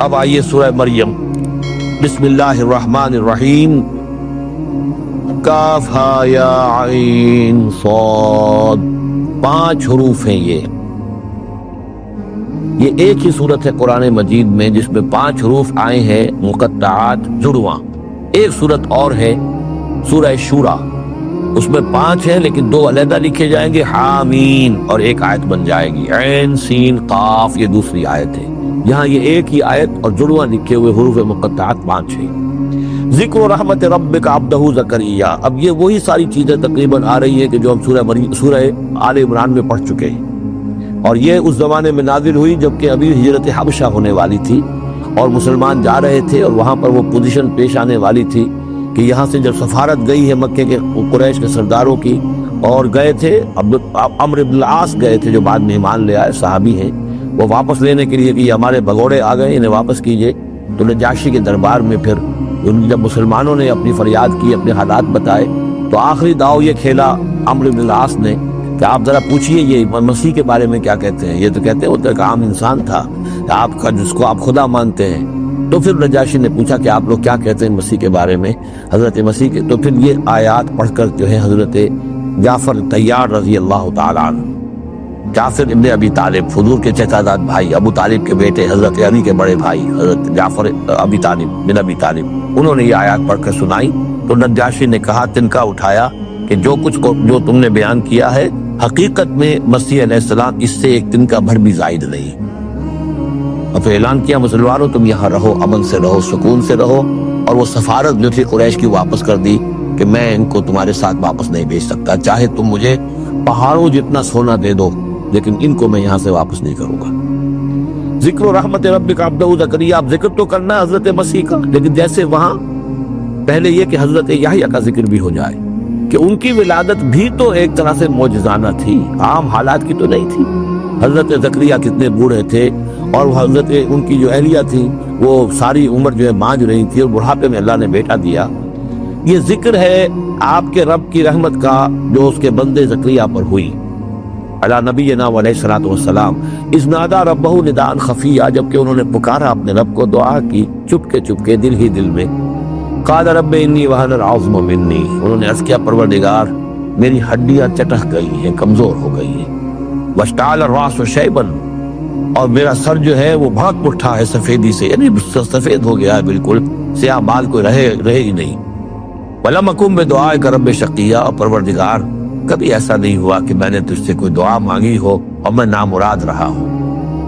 اب آئیے سورہ مریم، بسم اللہ الرحمن الرحیم، کاف ہا یا عین صاد، 5 حروف ہیں یہ ایک ہی صورت ہے قرآن مجید میں جس میں 5 حروف آئے ہیں مقطعات جڑواں۔ ایک صورت اور ہے سورہ شورا، اس میں 5 ہیں لیکن 2 علیحدہ لکھے جائیں گے، حامین، اور ایک آیت بن جائے گی، عین سین قاف، یہ دوسری آیت ہے۔ یہاں یہ ایک ہی آیت اور جڑواں لکھے ہوئے حروف مقطعات 5 ہیں۔ ذکر و رحمت ربک عبدہ زکریا، اب یہ وہی ساری چیزیں تقریباً آ رہی ہیں کہ جو ہم سورہ آل عمران میں پڑھ چکے ہیں، اور یہ اس زمانے میں نازل ہوئی جبکہ ابھی ہجرت حبشہ ہونے والی تھی اور مسلمان جا رہے تھے، اور وہاں پر وہ پوزیشن پیش آنے والی تھی کہ یہاں سے جب سفارت گئی ہے مکے کے قریش کے سرداروں کی، اور گئے تھے عمرو بن العاص گئے تھے جو بعد میں ایمان لے آئے، صحابی ہیں، وہ واپس لینے کے لیے کہ یہ ہمارے بھگوڑے آ گئے، انہیں واپس کیجئے۔ تو نجاشی کے دربار میں پھر جب مسلمانوں نے اپنی فریاد کی، اپنے حالات بتائے، تو آخری داؤ یہ کھیلا عمرو بن العاص نے کہ آپ ذرا پوچھئے یہ مسیح کے بارے میں کیا کہتے ہیں، یہ تو کہتے ہیں وہ تو ایک عام انسان تھا آپ کا جس کو آپ خدا مانتے ہیں۔ تو پھر نجاشی نے پوچھا کہ آپ لوگ کیا کہتے ہیں مسیح کے بارے میں، حضرت مسیح کے، تو پھر یہ آیات پڑھ کر جو ہے حضرت جعفر طیار رضی اللہ تعالیٰ عنہ، جعفر ابن ابی طالب، حضور کے چچا زاد بھائی، ابو طالب کے بیٹے، حضرت علی کے بڑے بھائی حضرت جعفر ابی طالب بن ابی طالب، انہوں نے یہ آیات پڑھ کر سنائی۔ تو نجاشی نے کہا، تنکا اٹھایا کہ جو تم نے بیان کیا ہے حقیقت میں مسیح علیہ السلام اس سے ایک دن کا بھر بھی زائد نہیں۔ اور پھر اعلان کیا، مسلمانوں تم یہاں رہو، امن سے رہو، سکون سے رہو، اور وہ سفارت جو تھی قریش کی واپس کر دی کہ میں ان کو تمہارے ساتھ واپس نہیں بھیج سکتا، چاہے تم مجھے پہاڑوں جتنا سونا دے دو لیکن ان کو میں یہاں سے واپس نہیں کروں گا۔ ذکر و رحمت ربک عبدہ زکریا، اب ذکر تو کرنا ہے حضرت مسیح کا، لیکن جیسے وہاں پہلے یہ کہ حضرت یحییٰ کا ذکر بھی ہو جائے کہ ان کی ولادت بھی تو ایک طرح سے معجزانہ تھی، عام حالات کی تو نہیں تھی۔ حضرت زکریا کتنے بوڑھے تھے، اور حضرت ان کی جو اہلیہ تھی وہ ساری عمر جو ہے مانج رہی تھی، اور بڑھاپے میں اللہ نے بیٹا دیا۔ یہ ذکر ہے آپ کے رب کی رحمت کا جو اس کے بندے زکریا پر ہوئی، علی نبینا علیہ الصلوۃ والسلام، اذ نادى ربہ نداء خفیا، جبکہ انہوں نے پکارا اپنے رب کو، دعا کی چپکے چپکے دل ہی دل میں۔ قال رب انی وہن العظم منی، انہوں نے عرض کیا پروردگار میری ہڈیاں چٹک گئی ہیں، کمزور ہو گئی ہیں، واشتعل الراس شیبا، اور میرا سر جو ہے وہ بھڑک اٹھا ہے سفیدی سے، یعنی سفید ہو گیا ہے بالکل، سیاہ بال کوئی رہے ہی نہیں۔ ولم اکن بدعائک رب شقیا، اور پروردگار کبھی ایسا نہیں ہوا کہ میں نے تجھ سے کوئی دعا مانگی ہو اور میں نامراد رہا ہوں۔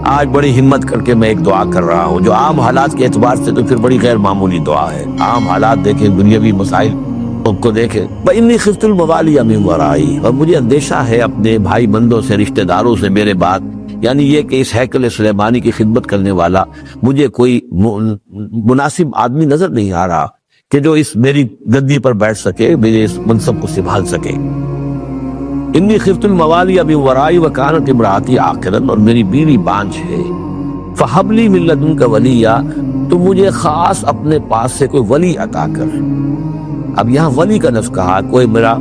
آج بڑی ہمت کر کے میں ایک دعا کر رہا ہوں جو عام حالات کے اعتبار سے تو پھر بڑی غیر معمولی دعا ہے، عام حالات دیکھیں، دنیاوی مسائل کو دیکھیں۔ وَإِنِّي خِفْتُ الْمَوَالِيَ مِن وَرَائِي، اور مجھے اندیشہ ہے اپنے بھائی بندوں سے، رشتہ داروں سے میرے بعد، یعنی یہ کہ اس ہیکل سلیمانی کی خدمت کرنے والا مجھے کوئی مناسب آدمی نظر نہیں آ رہا کہ جو اس میری گدی پر بیٹھ سکے، میرے اس منصب کو سنبھال سکے۔ انی خفت الموالی من ورائی وکانت امراتی عاقرا، اور میری بیوی بانجھ ہے، فہب لی من لدنک ولیا، تو مجھے خاص اپنے پاس سے کوئی ولی عطا کر۔ اب یہاں ولی کا لفظ کہا، کوئی میرا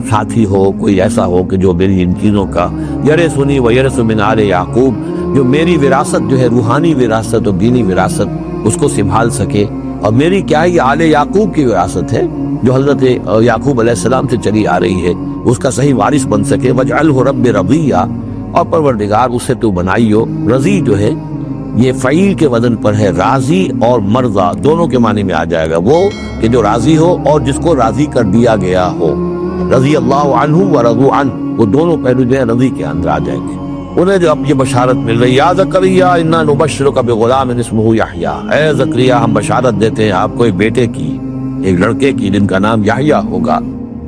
ساتھی ہو، کوئی ایسا ہو کہ جو میری ان چیزوں کا یرثنی ویرث من آل یعقوب، جو میری وراثت جو ہے روحانی وراثت اور دینی وراثت اس کو سنبھال سکے، اور میری کیا ہے یہ آل یعقوب کی وراثت ہے جو حضرت یعقوب علیہ السلام سے چلی آ رہی ہے، اس کا صحیح وارث بن سکے۔ وجعلہ رب رضیہ، اور پروردگار اسے تو بنائیو، رضی جو ہے یہ فعیل کے وزن پر ہے، راضی اور مرضی دونوں کے معنی میں آ جائے گا، وہ کہ جو راضی ہو اور جس کو راضی کر دیا گیا ہو، رضی اللہ عنہ ورضوا عنہ، وہ دونوں پہلو جو ہے رضی کے اندر آ جائیں گے۔ انہیں جو اب یہ بشارت مل رہی، یا زکریا انا نبشرک بغلام اسمہ یحییٰ، اے زکریا ہم بشارت دیتے ہیں آپ کو ایک بیٹے کی، ایک لڑکے کی جن کا نام یحییٰ ہوگا۔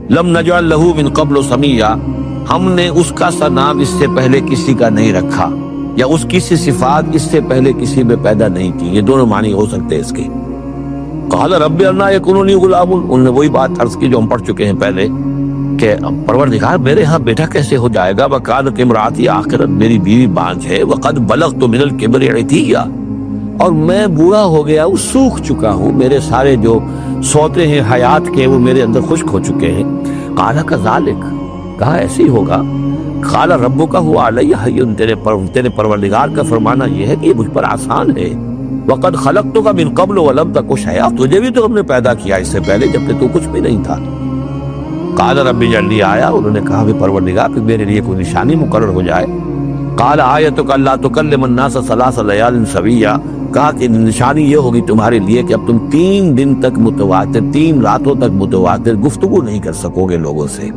لم نجعل لہ من قبل سمیہ، ہم نے اس کا سا نام اس سے پہلے کسی کا نہیں رکھا، یا اس کی سی صفات اس سے پہلے کسی میں پیدا نہیں کی، یہ دونوں معنی ہو سکتے ہیں اس کے۔ قال رب انا یکون لی غلام، انہوں نے وہی بات عرض کی جو ہم پڑھ چکے ہیں پہلے کہ پروردگار میرے ہاں بیٹا کیسے ہو جائے گا، وکانت امراتی عاقرا، میری بیوی بانجھ ہے، وقد بلغت من الکبر عتیہ، اور میں بوڑھا ہو گیا ہوں، سوکھ چکا ہوں، میرے سارے جو سوتے ہیں حیات کے وہ میرے اندر خشک ہو چکے ہیں۔ قال کذالک، کہا ایسے ہی ہوگا۔ قال ربک هو علی ہین، تیرے پروردگار کا فرمانا یہ ہے کہ یہ مجھ پر آسان ہے، وقد خلقتک من قبل ولم تک شیئا، تجھے بھی تو ہم نے پیدا کیا اس سے پہلے جب کہ تو کچھ بھی نہیں تھا۔ قال رب اجعل لی آیہ، انہوں نے کہا کہ پروردگار پھر میرے لیے کوئی نشانی مقرر ہو جائے۔ قال آیتک الا تکلم الناس ثلاث لیال سویا، کہا کہ نشانی یہ ہوگی تمہارے لیے کہ اب تم 3 دن تک متواتر، 3 راتوں تک متواتر گفتگو نہیں کر سکو گے لوگوں سے۔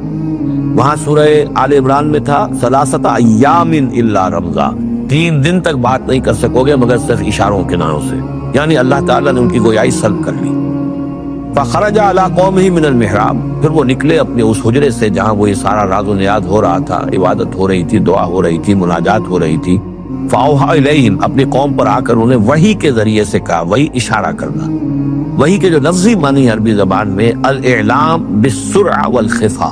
وہاں سورہ آل عمران میں تھا ثلاثۃ ایام الا رمزا، 3 دن تک بات نہیں کر سکو گے مگر صرف اشاروں کے ناموں سے، یعنی اللہ تعالیٰ نے ان کی گویائی سلب کر لی۔ فخرج علی قومہ من المحراب، پھر وہ نکلے اپنے اس حجرے سے جہاں وہ یہ سارا راز و نیاز ہو رہا تھا، عبادت ہو رہی تھی، دعا ہو رہی تھی، مناجات ہو رہی تھی۔ فاوحی الیہم، اپنی قوم پر آ کر انہیں وحی کے ذریعے سے کہا، وحی اشارہ کرنا۔ وحی کے جو لفظی معنی عربی زبان میں الاعلام بالسرعہ والخفا،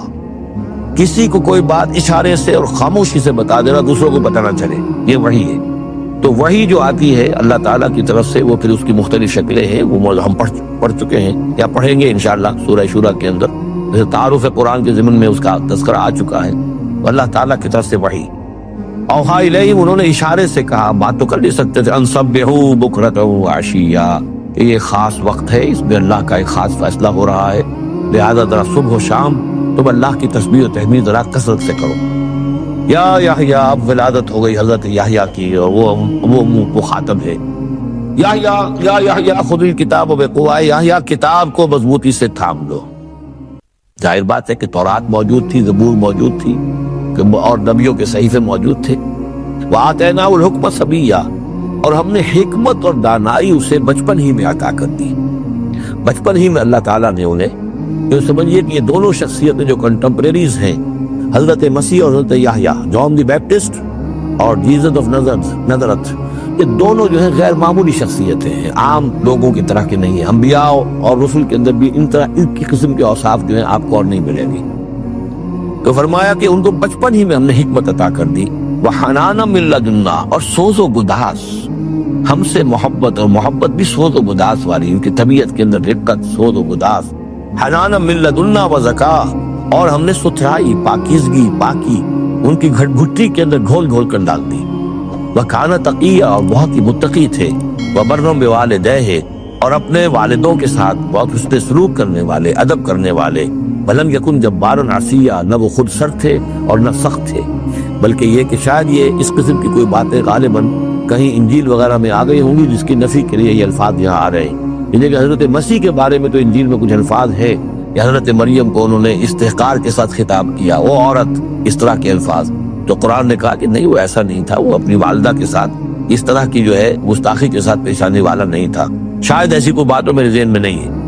کسی کو کوئی بات اشارے سے اور خاموشی سے بتا دینا، دوسروں کو پتہ نہ چلے، یہ وحی ہے۔ تو وحی جو آتی ہے اللہ تعالیٰ کی طرف سے، وہ پھر اس کی مختلف شکلیں ہیں، وہ ہم پڑھ چکے ہیں یا پڑھیں گے انشاءاللہ سورہ شورا کے اندر، جیسے تعارف قرآن کے ضمن میں اس کا تذکرہ آ چکا ہے۔ اللہ تعالیٰ کی طرف سے وحی۔ اوحا الیہم، انہوں نے اشارے سے کہا، بات تو کر نہیں سکتے تھے، ان سبحوا بکرۃ وعشیا، کہ یہ خاص وقت ہے، اس میں اللہ کا ایک خاص فیصلہ ہو رہا ہے، لہذا ذرا صبح و شام تم اللہ کی تسبیح و تحمید ذرا کثرت سے کرو۔ یا یحییٰ، اب ولادت ہو گئی حضرت یحییٰ کی، اور وہ مخاطب ہے۔ یا یحییٰ خذ الکتاب بقوۃ، یحییٰ کتاب کو مضبوطی سے تھام لو۔ ظاہر بات ہے کہ تورات موجود تھی، زبور موجود تھی، اور نبیوں کے صحیفے موجود تھے۔ وآتیناہ الحکم صبیہ، اور ہم نے حکمت اور دانائی اسے بچپن ہی میں عطا کر دی۔ بچپن ہی میں اللہ تعالیٰ نے انہیں، یہ سمجھیے کہ یہ دونوں شخصیتیں جو کنٹمپریریز ہیں، حضرت مسیح اور حضرت یحییٰ، جان دی بیپٹسٹ اور جیزس آف نظرت، یہ دونوں جو ہیں غیر معمولی شخصیتیں ہیں، عام لوگوں کی طرح کے نہیں ہیں۔ انبیاء اور رسل کے اندر بھی ان کی قسم کے اوصاف جو ہیں آپ کو اور نہیں ملے گی۔ تو فرمایا کہ ان کو بچپن ہی میں ہم نے حکمت عطا کر دی، وحنانا من لدنا، اور سوز و گداس، ہم سے محبت، اور محبت بھی سوز و گداس والی، ان کی طبیعت کے اندر رقت، سوز و گداس۔ حنانا من لدنا وزکاہ، اور ہم نے ستھرائی، پاکیزگی، پاکی ان کی گھٹی کے اندر گھول گھول کر ڈال دی۔ وکانا تقیہ، اور بہت ہی متقی تھے۔ وبرم بوالدیہ، اور اپنے والدوں کے ساتھ بہت حسن سلوک کرنے والے، ادب کرنے والے۔ ولم یکن جبارا عصیا، نہ وہ خود سخت تھے اور نہ سخت تھے، بلکہ یہ کہ شاید یہ اس قسم کی کوئی باتیں غالباً کہیں انجیل وغیرہ میں آ گئی ہوں گی، جس کی نفی کے لیے یہ الفاظ یہاں آ رہے ہیں۔ یعنی کہ حضرت مسیح کے بارے میں تو انجیل میں کچھ الفاظ ہے، یا حضرت مریم کو انہوں نے استحقار کے ساتھ خطاب کیا، وہ عورت، اس طرح کے الفاظ، تو قرآن نے کہا کہ نہیں، وہ ایسا نہیں تھا، وہ اپنی والدہ کے ساتھ اس طرح کی جو ہے گستاخی کے ساتھ پیش آنے والا نہیں تھا۔ شاید ایسی کوئی بات تو میرے ذہن میں نہیں ہے۔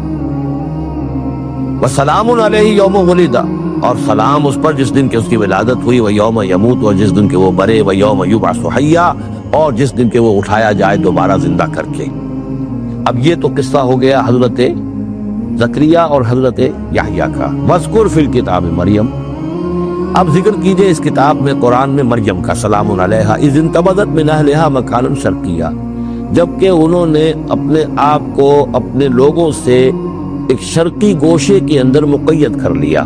وسلام علیہ یوم ولد، اور سلام اس پر جس دن کہ اس کی ولادت ہوئی، و یوم یموت، اور جس دن کہ وہ مرے، و یوم یبعث حیا، اور جس دن کہ وہ اٹھایا جائے دوبارہ زندہ کر کے۔ اب یہ تو قصہ ہو گیا حضرت زکریا اور حضرت یحییٰ کا۔ مذکور فی الکتاب مریم، اب ذکر کیجئے اس کتاب میں، قرآن میں، مریم کا، سلام علیہا اذ انتبذت من اہلہا مکانا شرقیہ، جبکہ انہوں نے اپنے آپ کو اپنے لوگوں سے ایک شرقی گوشے کے اندر مقید کر لیا۔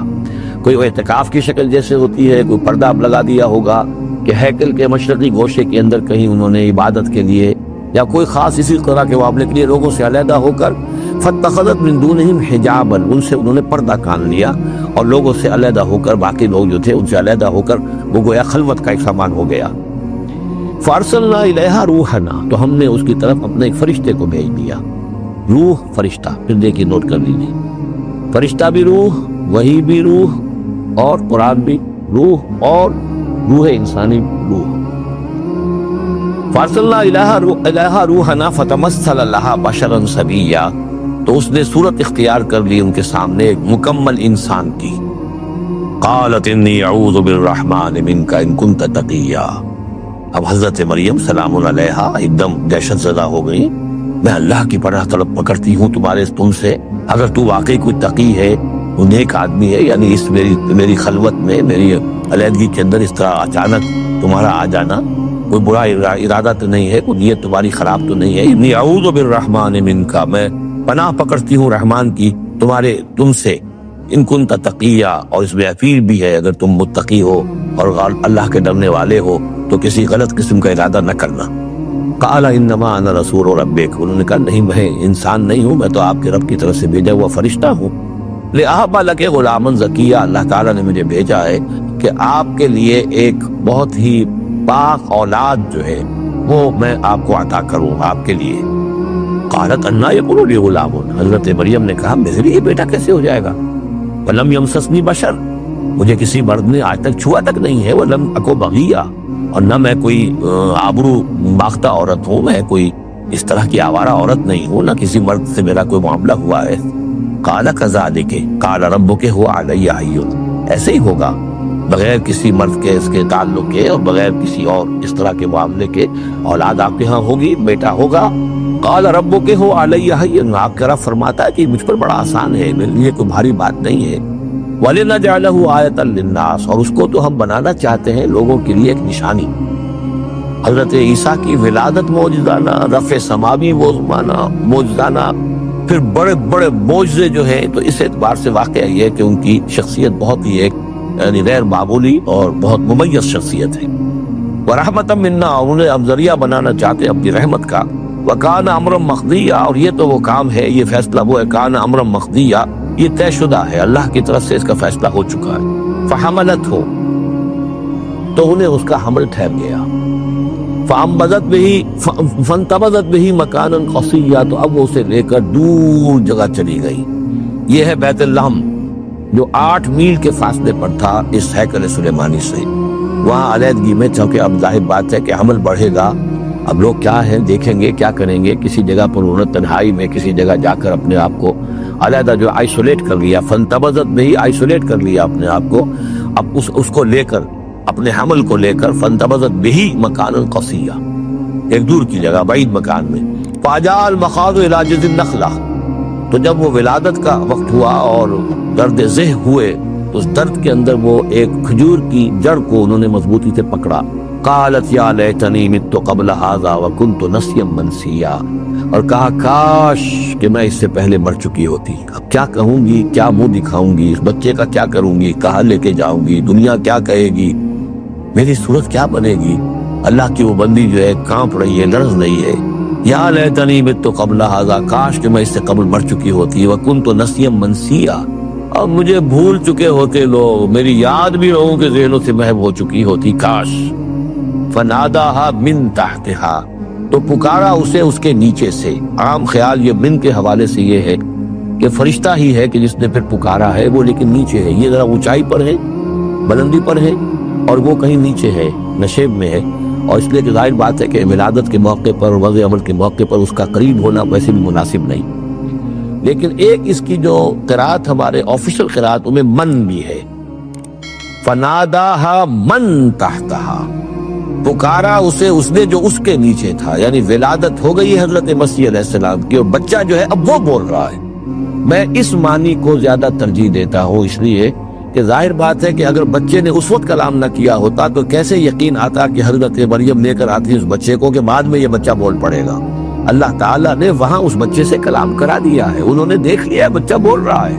کوئی اعتکاف کی شکل جیسے ہوتی ہے، کوئی پردہ لگا دیا ہوگا کہ ہیکل کے مشرقی گوشے کے اندر کہیں انہوں نے عبادت کے لیے یا کوئی خاص اسی طرح کے معاملے کے لیے لوگوں سے علیحدہ ہو کر، فاتخذت من دونہم حجابا، ان سے انہوں نے پردہ کان لیا، اور لوگوں سے علیحدہ ہو کر، باقی لوگ جو تھے ان سے علیحدہ ہو کر وہ گویا خلوت کا ایک سامان ہو گیا۔ فارسلنا الیہا روحنا، تو ہم نے اس کی طرف اپنے ایک فرشتے کو بھیج دیا۔ روح، فرشتہ، پھر دیکھیے نوٹ کر لیجیے، فرشتہ بھی روح، وحی بھی روح، اور قرآن بھی روح، اور روح انسانی روح۔ فارسلنا الیہا روحنا فتمثل لہا بشرا سویا، تو اس نے صورت اختیار کر لی ان کے سامنے ایک مکمل انسان کی۔ قالت انی اعوذ بالرحمن منک ان کنت تقیا، اب حضرت مریم سلام علیہا ایک دم دہشت زدہ ہو گئی، میں اللہ کی پناہ طلب پکڑتی ہوں تم سے، اگر تو واقعی کوئی تقی ہے، وہ نیک آدمی ہے، یعنی اس میری خلوت میں، میری علیحدگی کے اندر اس طرح اچانک تمہارا آ جانا کوئی برا ارادہ تو نہیں ہے، کوئی نیت تمہاری خراب تو نہیں ہے۔ انی اعوذ بالرحمن منک، میں پناہ پکڑتی ہوں رحمان کی تم سے، ان کنت تقیہ، اور اس میں اپیل بھی ہے اگر تم متقی ہو اور اللہ کے ڈرنے والے ہو تو کسی غلط قسم کا ارادہ نہ کرنا۔ قال انما انا رسول ربک، انہوں نے کہا نہیں میں انسان نہیں ہوں، میں تو آپ کے رب کی طرف سے بھیجا ہوا فرشتہ ہوں، لأہب لک غلاما زکیہ، اللہ تعالیٰ نے مجھے بھیجا ہے کہ آپ کے لیے ایک بہت ہی پاک اولاد جو ہے وہ میں آپ کو عطا کروں آپ کے لیے۔ قالت انا یکون لی غلام، حضرت مریم نے کہا میرے لیے بیٹا کیسے ہو جائے گا، ولم یمسسنی بشر، مجھے کسی مرد نے آج تک چھوا تک نہیں ہے، ولم اکو بغیہ، اور نہ میں کوئی آبرو باختہ عورت ہوں، میں کوئی اس طرح کی آوارہ عورت نہیں ہوں، نہ کسی مرد سے میرا کوئی معاملہ ہوا ہے۔ قال کذالک قال ربک هو علی ہین، ایسے ہی ہوگا بغیر کسی مرد کے اس کے تعلق کے اور بغیر کسی اور اس طرح کے معاملے کے اولاد آپ کے ہاں ہوگی، بیٹا ہوگا۔ قال ربک هو علی ہین، آپ کا رب فرماتا ہے کہ مجھ پر بڑا آسان ہے، میرے لیے کوئی بھاری بات نہیں ہے۔ وَلِنَجْعَلَهُ آیَةً لِلنَّاسِ، اور اس کو تو ہم بنانا چاہتے ہیں لوگوں کے لیے ایک نشانی۔ حضرت عیسیٰ کی ولادت معجزانہ، رفع سماوی معجزانہ، پھر بڑے بڑے معجزے جو ہیں، تو اس اعتبار سے واقعہ یہ ہے کہ ان کی شخصیت بہت ہی ایک یعنی غیر معمولی اور بہت ممیز شخصیت ہے۔ وَرَحْمَةً مِنَّا، اور انہیں ہم ذریعہ بنانا چاہتے ہیں اپنی رحمت کا۔ وَكَانَ أَمْرًا مَقْضِيًّا، اور یہ تو وہ کام ہے، یہ فیصلہ وہ ہے، كَانَ أَمْرًا مَقْضِيًّا، یہ طے شدہ ہے، اللہ کی طرف سے اس کا فیصلہ ہو چکا ہے۔ فَحَمَلَتْهُ، تو انہیں اس کا حمل ٹھہر گیا۔ فَانْتَبَذَتْ بِهِ مَكَانًا قَصِيًّا، تو اب وہ اسے لے کر دور جگہ چلی گئی۔ یہ ہے بیت لحم جو 8 میل کے فاصلے پر تھا اس ہیکل سلیمانی سے، وہاں علیحدگی میں، چونکہ اب ظاہر بات ہے کہ حمل بڑھے گا، اب لوگ کیا ہیں دیکھیں گے، کیا کریں گے، کسی جگہ پر انہوں نے تنہائی میں کسی جگہ جا کر اپنے آپ کو علیحدہ جو آئسولیٹ کر لیا، فانتبذت بہی، آئسولیٹ کر لیا اپنے آپ کو، اب اس کو لے کر، اپنے حمل کو لے کر، فانتبذت بہی مکانا قصیا، ایک دور کی جگہ، بعید مکان میں۔ فاجاء المخاض الی جذع النخلہ، تو جب وہ ولادت کا وقت ہوا اور درد ذہ ہوئے تو اس درد کے اندر وہ ایک کھجور کی جڑ کو انہوں نے مضبوطی سے پکڑا۔ قالت یا لیتنی مت قبل ھذا وکنت نسیا منسیا، اور کہا کاش کہ میں اس سے پہلے مر چکی ہوتی، اب کیا کہوں گی، کیا منہ دکھاؤں گی، اس بچے کا کیا کروں گی، کہاں لے کے جاؤں گی، دنیا کیا کہے گی، میری صورت کیا بنے گی۔ اللہ کی وہ بندی جو ہے کانپ رہی ہے، لرز رہی ہے۔ یا لیتنی مت قبل ھذا، کاش کہ میں اس سے قبل مر چکی ہوتی، وکنت نسیا منسیا، اب مجھے بھول چکے ہوتے لوگ، میری یاد بھی لوگوں کے ذہنوں سے محو ہو چکی ہوتی، کاش۔ فناداها من تحتها، تو پکارا اسے اس کے نیچے سے۔ عام خیال یہ من کے حوالے سے یہ ہے کہ فرشتہ ہی ہے کہ جس نے پھر پکارا ہے، وہ لیکن نیچے ہے، یہ ذرا اونچائی پر ہے، بلندی پر ہے، اور وہ کہیں نیچے ہے، نشیب میں ہے، اور اس لیے کہ ظاہر بات ہے کہ ولادت کے موقع پر، وضع عمل کے موقع پر اس کا قریب ہونا ویسے بھی مناسب نہیں۔ لیکن ایک اس کی جو قرات ہمارے آفیشل قراتوں میں من بھی ہے، فناداها من تحتها، پکارا اسے اس نے جو اس کے نیچے تھا، یعنی ولادت ہو گئی حضرت مسیح علیہ السلام کی، اور بچہ جو ہے اب وہ بول رہا ہے۔ میں اس معنی کو زیادہ ترجیح دیتا ہوں، اس لیے کہ ظاہر بات ہے کہ اگر بچے نے اس وقت کلام نہ کیا ہوتا تو کیسے یقین آتا کہ حضرت مریم لے کر آتی اس بچے کو کہ بعد میں یہ بچہ بول پڑے گا۔ اللہ تعالیٰ نے وہاں اس بچے سے کلام کرا دیا ہے، انہوں نے دیکھ لیا ہے بچہ بول رہا ہے،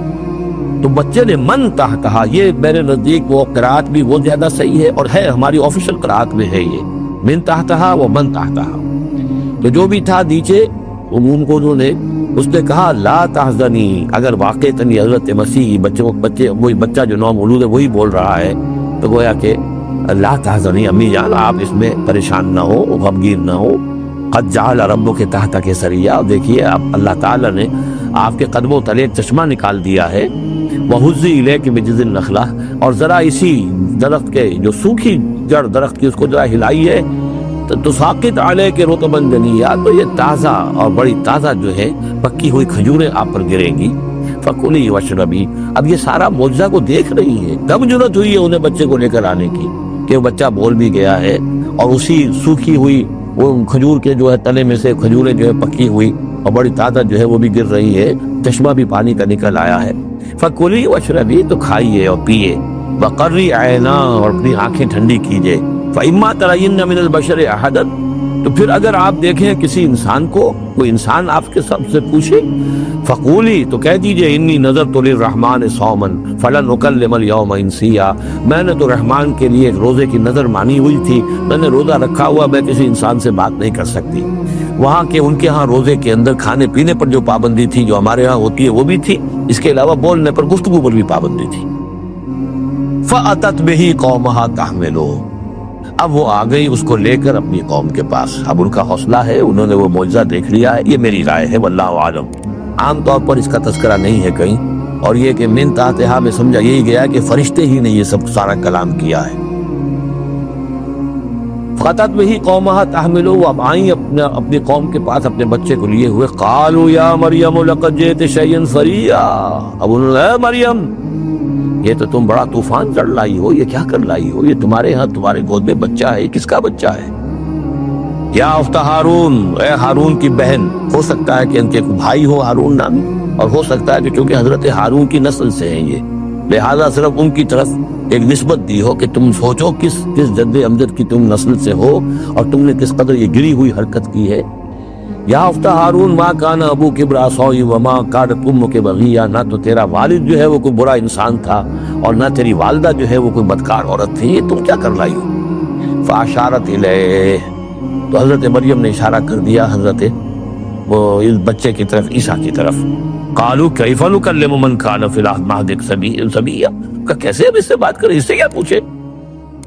تو بچے نے من تحتہا، یہ میرے نزدیک وہ قرات بھی وہ زیادہ صحیح ہے، اور ہے ہماری آفیشل قرات میں ہے یہ من تحتہا و من تحتہا، تو جو بھی تھا نیچے ان کو انہوں نے، اس نے کہا لا تحزنی، اگر واقعتاً حضرت مسیح بچے وہی بچہ جو نو مولود ہے وہی بول رہا ہے، تو گویا کہ لا تحزنی امی جان، آپ اس میں پریشان نہ ہو، غمگین نہ ہو، قد جعل ربک تحتک سریا، دیکھیے اب اللہ تعالیٰ نے آپ کے قدموں تلے ایک چشمہ نکال دیا ہے، وَهُزِّ إِلَيْكِ بِجِذْعِ النَّخْلَةِ، اور ذرا اسی درخت کے جو سوکھی جڑ درخت کی اس کو ذرا ہلائی ہے، تُسَاقِطْ عَلَيْكِ رُطَبًا جَنِيًّا، تو یہ تازہ اور بڑی تازہ جو ہے پکی ہوئی کھجوریں آپ پر گریں گی، فَكُلِي وَاشْرَبِي، اب یہ سارا معجزہ کو دیکھ رہی ہے، کب ضرورت ہوئی ہے انہیں بچے کو لے کر آنے کی، کہ وہ بچہ بول بھی گیا ہے، اور اسی سوکھی ہوئی وہ کھجور کے جو ہے تنے میں سے کھجوریں جو ہے پکی ہوئی اور بڑی تازہ جو ہے وہ بھی گر رہی ہے، چشمہ بھی پانی کا نکل آیا ہے۔ فَكُلِي وَاشْرَبِي، تو کھائیے اور پیئے، وَقَرِّ عَيْنَا، اور اپنی آنکھیں ٹھنڈی کیجئے، فَإِمَّا تَرَيِنَّ مِنَ الْبَشَرِ أَحَدًا، تو پھر اگر آپ دیکھیں کسی انسان کو، کوئی انسان آپ کے سب سے پوچھے فقولی، تو کہہ دیجئے انی نذرت للرحمن صوما فلن اکلم اليوم انسیا، میں نے تو رحمان کے لیے ایک روزے کی نظر مانی ہوئی تھی، میں نے روزہ رکھا ہوا، میں کسی انسان سے بات نہیں کر سکتی۔ وہاں کے ان کے ہاں روزے کے اندر کھانے پینے پر جو پابندی تھی جو ہمارے ہاں ہوتی ہے وہ بھی تھی، اس کے علاوہ بولنے پر، گفتگو پر بھی پابندی تھی۔ فَأَتَتْ بِهِ قَوْمَهَا تَحْمِلُهُ، اب وہ آ گئی اس کو لے کر اپنی قوم کے پاس۔ اب ان کا حوصلہ ہے، انہوں نے وہ معجزہ دیکھ لیا ہے، یہ میری رائے ہے، واللہ عالم۔ عام طور پر اس کا تذکرہ نہیں ہے کہیں، اور یہ کہ من تحتہا میں سمجھا یہی گیا کہ فرشتے ہی نے یہ سب سارا کلام کیا ہے۔ فَأَتَتْ بِهِ قَوْمَهَا تَحْمِلُهُ، وہ اب آئیں اپنی قوم کے پاس اپنے بچے کو لیے ہوئے۔ قَالُوا يَا مَرْيَمُ لَقَدْ جِئْتِ شَيْئًا فَرِيًّا، اب انہوں نے، اے مریم یہ تو تم بڑا طوفان چڑھ لائی ہو، یہ کیا کر لائی ہو، یہ تمہارے ہاں تمہارے گود میں بچہ ہے، یہ کس کا بچہ ہے؟ یا اخت ہارون، اے ہارون کی بہن، ہو سکتا ہے کہ ان کے بھائی ہو ہارون نامی، اور ہو سکتا ہے کہ چونکہ حضرت ہارون کی نسل سے ہیں یہ، لہذا صرف ان کی طرف ایک نسبت دی ہو کہ تم سوچو کس جد امجد کی تم نسل سے ہو اور تم نے کس قدر یہ گری ہوئی حرکت کی ہے۔ یا اخت ہارون ما کان ابوک امرأ سوء وما کانت امک بغیہ، نہ تو تیرا والد جو ہے وہ کوئی برا انسان تھا اور نہ تیری والدہ جو ہے وہ کوئی بدکار عورت تھی، یہ تم کیا کر لائی ہو؟ فاشارت الیہ، تو حضرت مریم نے اشارہ کر دیا حضرت وہ اس بچے کی طرف، عیسیٰ کی طرف۔ قالوا کیف نکلم من کان فی المہد صبیا، کیسے اب اس سے بات کریں، اس سے کیا پوچھے،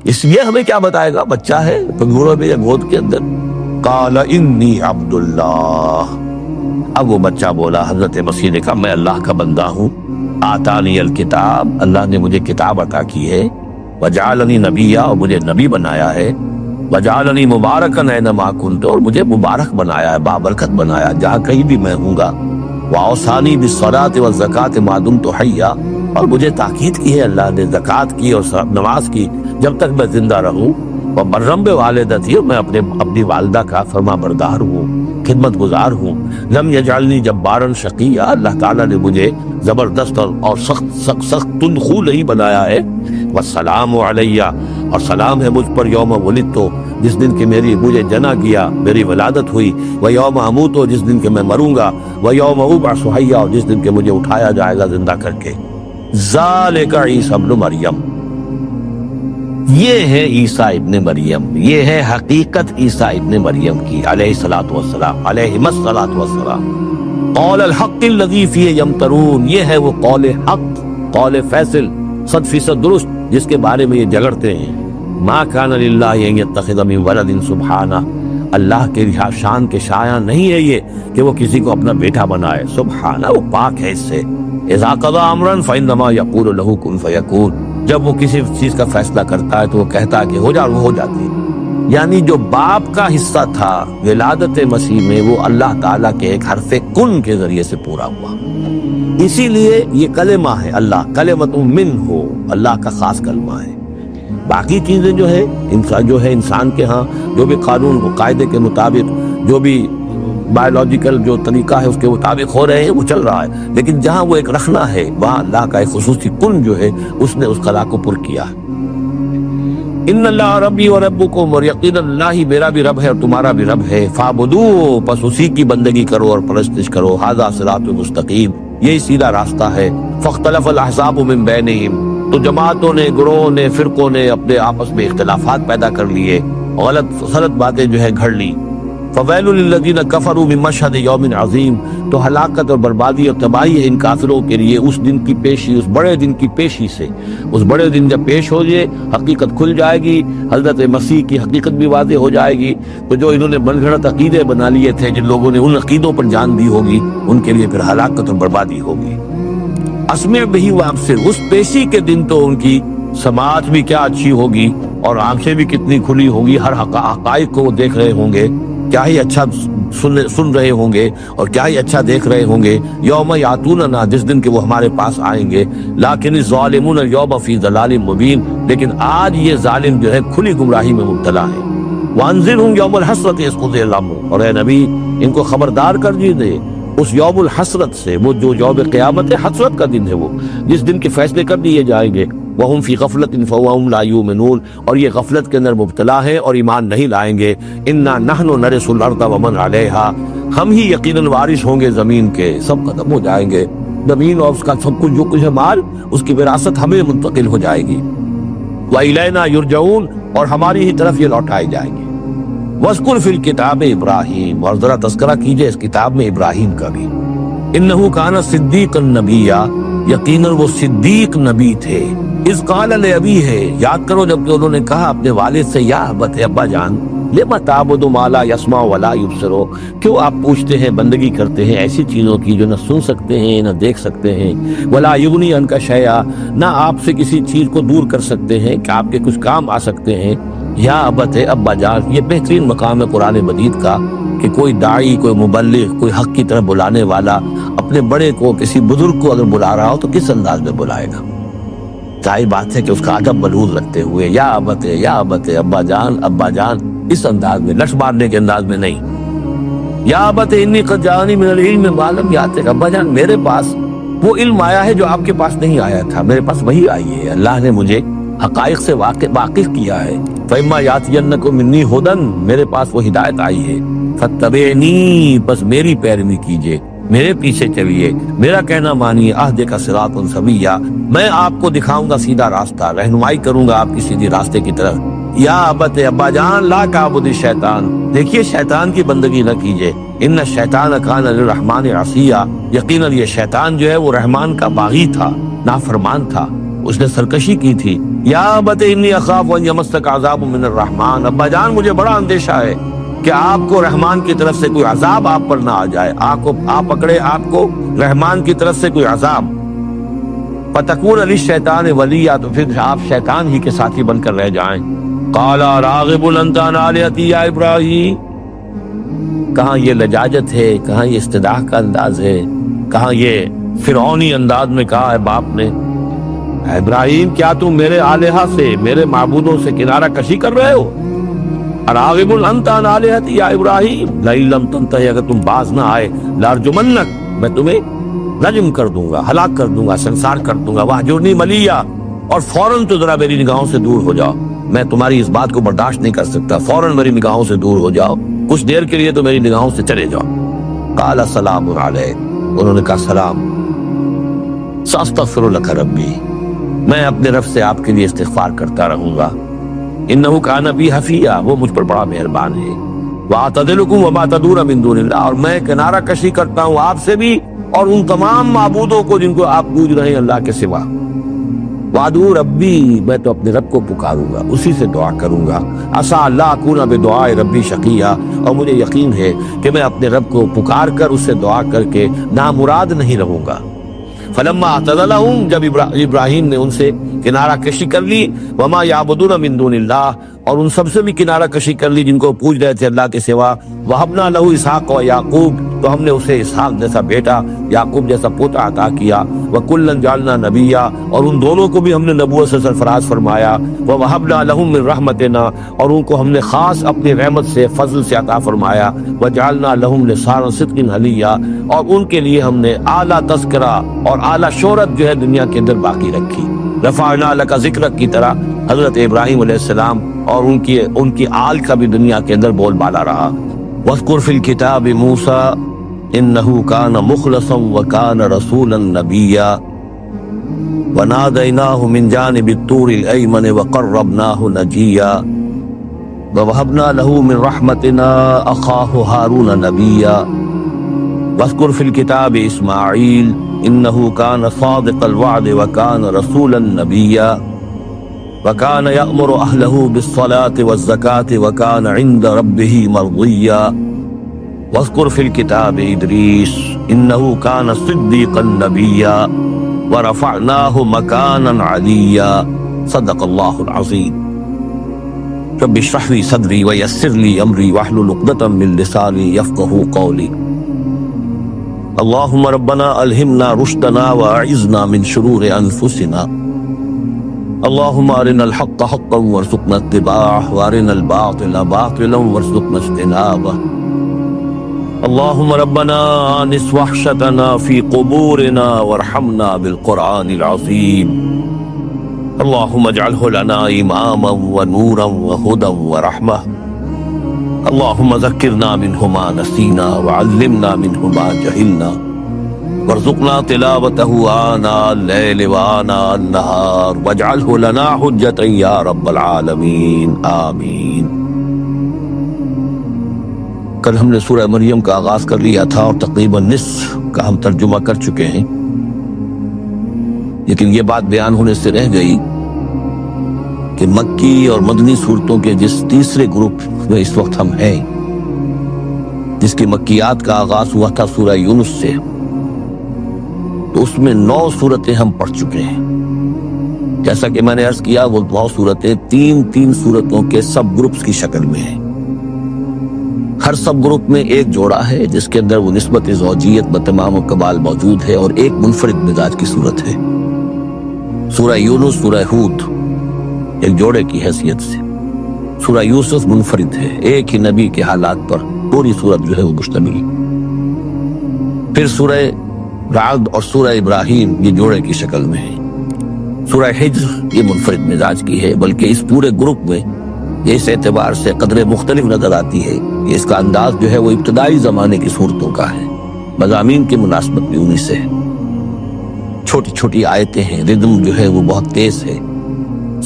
اس یہ ہمیں کیا بتائے گا، بچہ ہے پنگھوڑوں میں یا گود کے اندر۔ قال انی عبد اللہ، اب وہ بچہ بولا، حضرت مسیح نے کہا میں اللہ کا بندہ ہوں، آتانی الکتاب، اللہ نے مجھے کتاب عطا کی ہے، وجعلنی نبیا، اور مجھے نبی بنایا ہے، وجعلنی مبارکا اینما کنت، اور مجھے مبارک بنایا ہے، بابرکت بنایا جہاں کہیں بھی میں ہوں گا، واوصانی بالصلاۃ والزکاۃ ما دمت حیا، اور مجھے تاکید کی ہے اللہ نے زکوٰۃ کی اور نماز کی جب تک میں زندہ رہوں، وبرم بوالدتی، اور میں اپنی والدہ کا فرما بردار ہوں، خدمت گزار ہوں، لم یجعلنی جبارا شقیا، اللہ تعالیٰ نے مجھے زبردست اور سخت تندخو نہیں بنایا ہے، والسلام علیہ، اور سلام ہے مجھ پر یوم ولدت، جس دن کہ مجھے جنا گیا، میری ولادت ہوئی، ویوم اموت، جس دن کہ میں مروں گا، ویوم ابعث حیا، اور جس دن کہ مجھے اٹھایا جائے گا زندہ کر کے۔ ذالک عیسی ابن مریم، یہ ہے عیسیٰ ابن مریم، یہ ہے حقیقت عیسیٰ ابن مریم کی علیہ الصلوۃ والسلام، علیہم الصلوۃ والسلام۔ قول الحق الذی فیہ یمترون، یہ ہے وہ قول حق، قول فیصل، 100% درست، جس کے بارے میں یہ جھگڑتے ہیں۔ ما کان للہ ان یتخذ من ولد سبحانہ، اللہ کے شان کے شایع نہیں ہے یہ کہ وہ کسی کو اپنا بیٹا بنائے، سبحانہ، وہ پاک ہے اس سے۔ اذا قضى امرا فانما یقول له کن فیکون، جب وہ کسی چیز کا فیصلہ کرتا ہے تو وہ کہتا ہے کہ ہو جا، وہ ہو جاتی ہے۔ یعنی جو باپ کا حصہ تھا ولادت مسیح میں، وہ اللہ تعالیٰ کے ایک حرف کن کے ذریعے سے پورا ہوا، اسی لیے یہ کلمہ ہے، اللہ کلمۃ من ہو، اللہ کا خاص کلمہ ہے۔ باقی چیزیں جو ہے انسان کے ہاں جو بھی قانون و قاعدے کے مطابق، جو بھی بایولوجیکل جو طریقہ ہے اس کے مطابق ہو رہے ہیں، وہ چل رہا ہے، لیکن جہاں وہ ایک رکھنا ہے وہاں اللہ کا ایک خصوصی کن جو ہے اس نے اس خلا کو پر کیا ہے۔ ان اللہ ربی و ربکم، اور یقین اللہ ہی میرا بھی رب ہے اور تمہارا بھی رب ہے، فاعبدوہ، پس اسی کی بندگی کرو اور پرستش کرو، ھذا صراط مستقیم، یہی سیدھا راستہ ہے۔ فاختلف الاحزاب من بینہم، تو جماعتوں نے، گروہوں نے، فرقوں نے اپنے آپس میں اختلافات پیدا کر لیے، غلط باتیں جو ہے گھڑ لی۔ فویل للذین کفروا من مشہد یوم عظیم، تو ہلاکت اور بربادی اور تباہی ہے ان کافروں کے لیے اس دن کی پیشی، اس بڑے دن کی پیشی سے۔ اس بڑے دن جب پیش ہو جائے، حقیقت کھل جائے گی، حضرت مسیح کی حقیقت بھی واضح ہو جائے گی، تو جو انہوں نے بن گھڑت عقیدے بنا لیے تھے، جن لوگوں نے ان عقیدوں پر جان دی ہوگی، ان کے لیے پھر ہلاکت اور بربادی ہوگی۔ اسمع بہ وابصر، اس پیشی کے دن تو ان کی سماعت بھی کیا اچھی ہوگی اور آنکھیں بھی کتنی کھلی ہوگی، ہر حقائق کو وہ دیکھ رہے ہوں گے، کیا ہی اچھا سن رہے ہوں گے اور کیا ہی اچھا دیکھ رہے ہوں گے۔ یوم یاتوننا، جس دن کہ وہ ہمارے پاس آئیں گے، لیکن الظالمون اليوم فی ضلال مبین، لیکن آج یہ ظالم جو ہے کھلی گمراہی میں مبتلا ہے۔ وانذرہم یوم الحسرۃ اذ قضی الامر، اور اے نبی ان کو خبردار کر دیجیے اس یوم الحسرت سے، وہ جو یوم قیامت ہے، حسرت کا دن ہے وہ، جس دن کے فیصلے کر دیے جائیں گے۔ وہم فی غفلت فہم لا یؤمنون، اور یہ غفلت کے اندر مبتلا ہیں اور ایمان نہیں لائیں گے. انا نحن نرث الارض ومن علیہا، ہم ہی یقیناً وارث ہوں گے زمین کے، سب ختم ہو جائیں گے، زمین اور اس کا سب کچھ جو کچھ ہے مال، اس کی وراثت ہمیں منتقل ہو جائے گی. وَإِلَيْنَا يُرْجَعُونَ، اور ہماری ہی طرف یہ لوٹائے جائیں گے. وَاذْكُرْ فِي الْكِتَابِ ابراہیم، اور ذرا تذکرہ کیجئے اس کتاب میں ابراہیم کا بھی. اِنَّهُ كَانَ صِدِّيقًا نَبِيًّا، یقیناً وہ صدیق نبی تھے. اِذْ قَالَ لِأَبِيهِ، یاد کرو جب کہ انہوں نے کہا اپنے والد سے، یا ابت، ابا جان، لِمَ تَعْبُدُ مَا لَا يَسْمَعُ وَلَا يُبْصِرُ، کیوں آپ پوچھتے ہیں، بندگی کرتے ہیں ایسی چیزوں کی جو نہ سن سکتے ہیں نہ دیکھ سکتے ہیں. وَلَا يُغْنِي عَنْكَ شَيْئًا، نہ آپ سے کسی چیز کو دور کر سکتے ہیں کہ آپ کے کچھ کام آ سکتے ہیں. یا ابت، ابا جان، یہ بہترین مقام ہے قرآن مجید کا کہ کوئی داعی، کوئی مبلغ، کوئی حق کی طرف بلانے والا اپنے بڑے کو، کسی بزرگ کو اگر بلا رہا ہو تو کس انداز میں بلائے گا؟ ظاہر بات ہے کہ اس کا ادب ملحوظ رکھتے ہوئے، یا ابت، یا ابت، ابا جان، ابا جان، اس انداز میں، لش مارنے کے انداز میں نہیں. یا ابت انی قد جاءنی من العلم ما لم یاتک، ابا جان میرے پاس وہ علم آیا ہے جو آپ کے پاس نہیں آیا تھا، میرے پاس وہی آئی ہے، اللہ نے مجھے حقائق سے واقف کیا ہے. فَإِمَّا يَأْتِيَنَّكُم مِّنِّي هُدًى، میرے پاس وہ ہدایت آئی ہے. فَاتَّبِعْنِي، بس میری پیروی کیجئے، میرے پیچھے چلیے، میرا کہنا مانیے. اهدک صراطا سویا، میں آپ کو دکھاؤں گا سیدھا راستہ، رہنمائی کروں گا آپ کی سیدھی راستے کی طرف. یا ابت، ابا جان، لا تعبد الشیطان، دیکھیے شیطان کی بندگی نہ کیجئے. ان الشیطان کان للرحمن عصیا، یقیناً یہ شیطان جو ہے وہ رحمان کا باغی تھا، نافرمان تھا، اس نے سرکشی کی تھی. یا ابت انی اخاف ان یمسک عذاب من الرحمن، ابا جان مجھے بڑا اندیشہ ہے کہ آپ کو رحمان کی طرف سے کوئی عذاب آپ پر نہ آ جائے، آپ پکڑے آپ کو رحمان کی طرف سے کوئی عذاب. فتکون للشیطان ولیا، تو پھر آپ شیطان ہی کے ساتھی بن کر رہ جائیں. قال راغب انت عن آلہتی یا ابراہیم، کہاں یہ لجاجت ہے، کہاں یہ استدعاء کا انداز ہے، کہاں یہ فرعونی انداز میں کہا ہے باپ نے. ابراہیم کیا تم میرے آلہہ سے، میرے معبودوں سے کنارہ کشی کر رہے ہو؟ راغب انت عن آلہتی یا ابراہیم لئن لم تنتہی، اگر تم باز نہ آئے، لارجمنک، میں تمہیں رجم کر دوں گا، ہلاک کر دوں گا، سنسار کر دوں گا. واہجرنی ملیہ، اور فوراً تو ذرا میری نگاہوں سے دور ہو جاؤ، میں تمہاری اس بات کو برداشت نہیں کر سکتا، فوراً میری نگاہوں سے دور ہو جاؤ، کچھ دیر کے لیے تو میری نگاہوں سے چلے جاؤ. قال سلام علیک، انہوں نے کہا سلام. ساستغفر لک ربی، میں اپنے رب سے آپ کے لیے استغفار کرتا رہوں گا. انہ کان بی حفیہ، وہ مجھ پر بڑا مہربان ہے. واعتزلکم وما تدعون من دون اللہ، اور میں کنارہ کشی کرتا ہوں آپ سے بھی اور ان تمام معبودوں کو جن کو آپ پوج رہے ہیں اللہ کے سوا. وادعو ربی، میں تو اپنے رب کو پکاروں گا، اسی سے دعا کروں گا. عسیٰ اللہ اکون بدعاء ربی شقیہ، اور مجھے یقین ہے کہ میں اپنے رب کو پکار کر اس سے دعا کر کے نامراد نہیں رہوں گا. فلما اعتزلہم، جب ابراہیم نے ان سے کنارہ کشی کر لی، وما یعبدون من دون اللہ، اور ان سب سے بھی کنارہ کشی کر لی جن کو پوج رہے تھے اللہ کے سوا. وہبنا لہ اسحاق و یعقوب، تو ہم نے اسے اسحاق جیسا بیٹا، یعقوب جیسا پوتا عطا کیا. وکلا جعلنا نبیا، اور ان دونوں کو بھی ہم نے نبوت سے سرفراز فرمایا. ووہبنا لہم من رحمتنا، اور ان کو ہم نے خاص اپنی رحمت سے، فضل سے عطا فرمایا. وجعلنا لہم لسانا صدق علیہ، اور ان کے لیے ہم نے اعلیٰ تذکرہ اور اعلیٰ شہرت جو ہے دنیا کے اندر باقی رکھی. رفعنا لک ذکرک کی طرح حضرت ابراہیم علیہ السلام اور ان کی آل کا بھی دنیا کے اندر بول بالا رہا. وَاذْكُرْ فِي الْكِتَابِ مُوسَىٰ إِنَّهُ كَانَ مُخْلَصًا وَكَانَ رَسُولًا نَبِيًّا وَنَادَيْنَاهُ مِنْ جَانِبِ الطُّورِ الْأَيْمَنِ وَقَرَّبْنَاهُ نَجِيًّا وَوَهَبْنَا لَهُ مِنْ رَحْمَتِنَا أَخَاهُ هَارُونَ نَبِيًّا وَاذْكُرْ فِي الْكِتَابِ إِسْمَاعِيلَ إِنَّهُ كَانَ صَادِقَ الْوَعْدِ وَكَانَ رَسُولًا نَبِيًّا وَكَانَ يَأْمُرُ أَهْلَهُ بِالصَّلَاةِ وَالزَّكَاةِ وَكَانَ عِندَ رَبِّهِ مَرْضِيًّا وَاذْكُرْ فِي الْكِتَابِ إِدْرِيسَ إِنَّهُ كَانَ صِدِّيقًا نَبِيًّا وَرَفَعْنَاهُ مَكَانًا عَلِيًّا صدق اللہ العظیم. رب اشرح لي صدري ويسر لي أمري واحلل عقدة من لساني يفقهوا قولي. اللهم ربنا ألهمنا رشدنا وأعذنا من شرور أنفسنا. اللهم أرنا الحق حقا وارزقنا اتباعه وأرنا الباطل باطلا وارزقنا اجتنابه. اللهم ربنا آنس وحشتنا في قبورنا وارحمنا بالقرآن العظيم. اللهم اجعله لنا إماما ونورا وهدى ورحمة. اللهم ذكرنا منه ما نسينا وعلمنا منه ما جهلنا وارزقنا تلاوته آناء الليل وآناء النهار واجعله لنا حجة يا رب العالمين آمین. کل ہم نے سورہ مریم کا آغاز کر لیا تھا اور تقریباً نصف کا ہم ترجمہ کر چکے ہیں، لیکن یہ بات بیان ہونے سے رہ گئی کہ مکی اور مدنی صورتوں کے جس تیسرے گروپ میں اس وقت ہم ہیں، جس کی مکیات کا آغاز ہوا تھا سورہ یونس سے، تو اس میں 9 صورتیں ہم پڑھ چکے ہیں. جیسا کہ میں نے عرض کیا، وہ 9 صورتیں 3 صورتوں کے سب گروپس کی شکل میں ہیں. ہر سب گروپ میں ایک جوڑا ہے جس کے اندر وہ نسبت زوجیت بتمام و کمال موجود ہے، اور ایک منفرد مزاج کی صورت ہے. سورہ یونس، سورہ ہود ایک جوڑے کی حیثیت سے، سورہ یوسف منفرد ہے، ایک ہی نبی کے حالات پر پوری صورت جو ہے وہ مشتمل. پھر سورہ رعد اور سورہ ابراہیم یہ جوڑے کی شکل میں ہے. سورہ حجر یہ منفرد مزاج کی ہے، بلکہ اس پورے گروپ میں یہ اس اعتبار سے قدر مختلف نظر آتی ہے کہ اس کا انداز جو ہے وہ ابتدائی زمانے کی صورتوں کا ہے. مضامین کی مناسبت بھی انہی سے ہے. چھوٹی چھوٹی آیتیں ہیں، ردم جو ہے وہ بہت تیز ہے،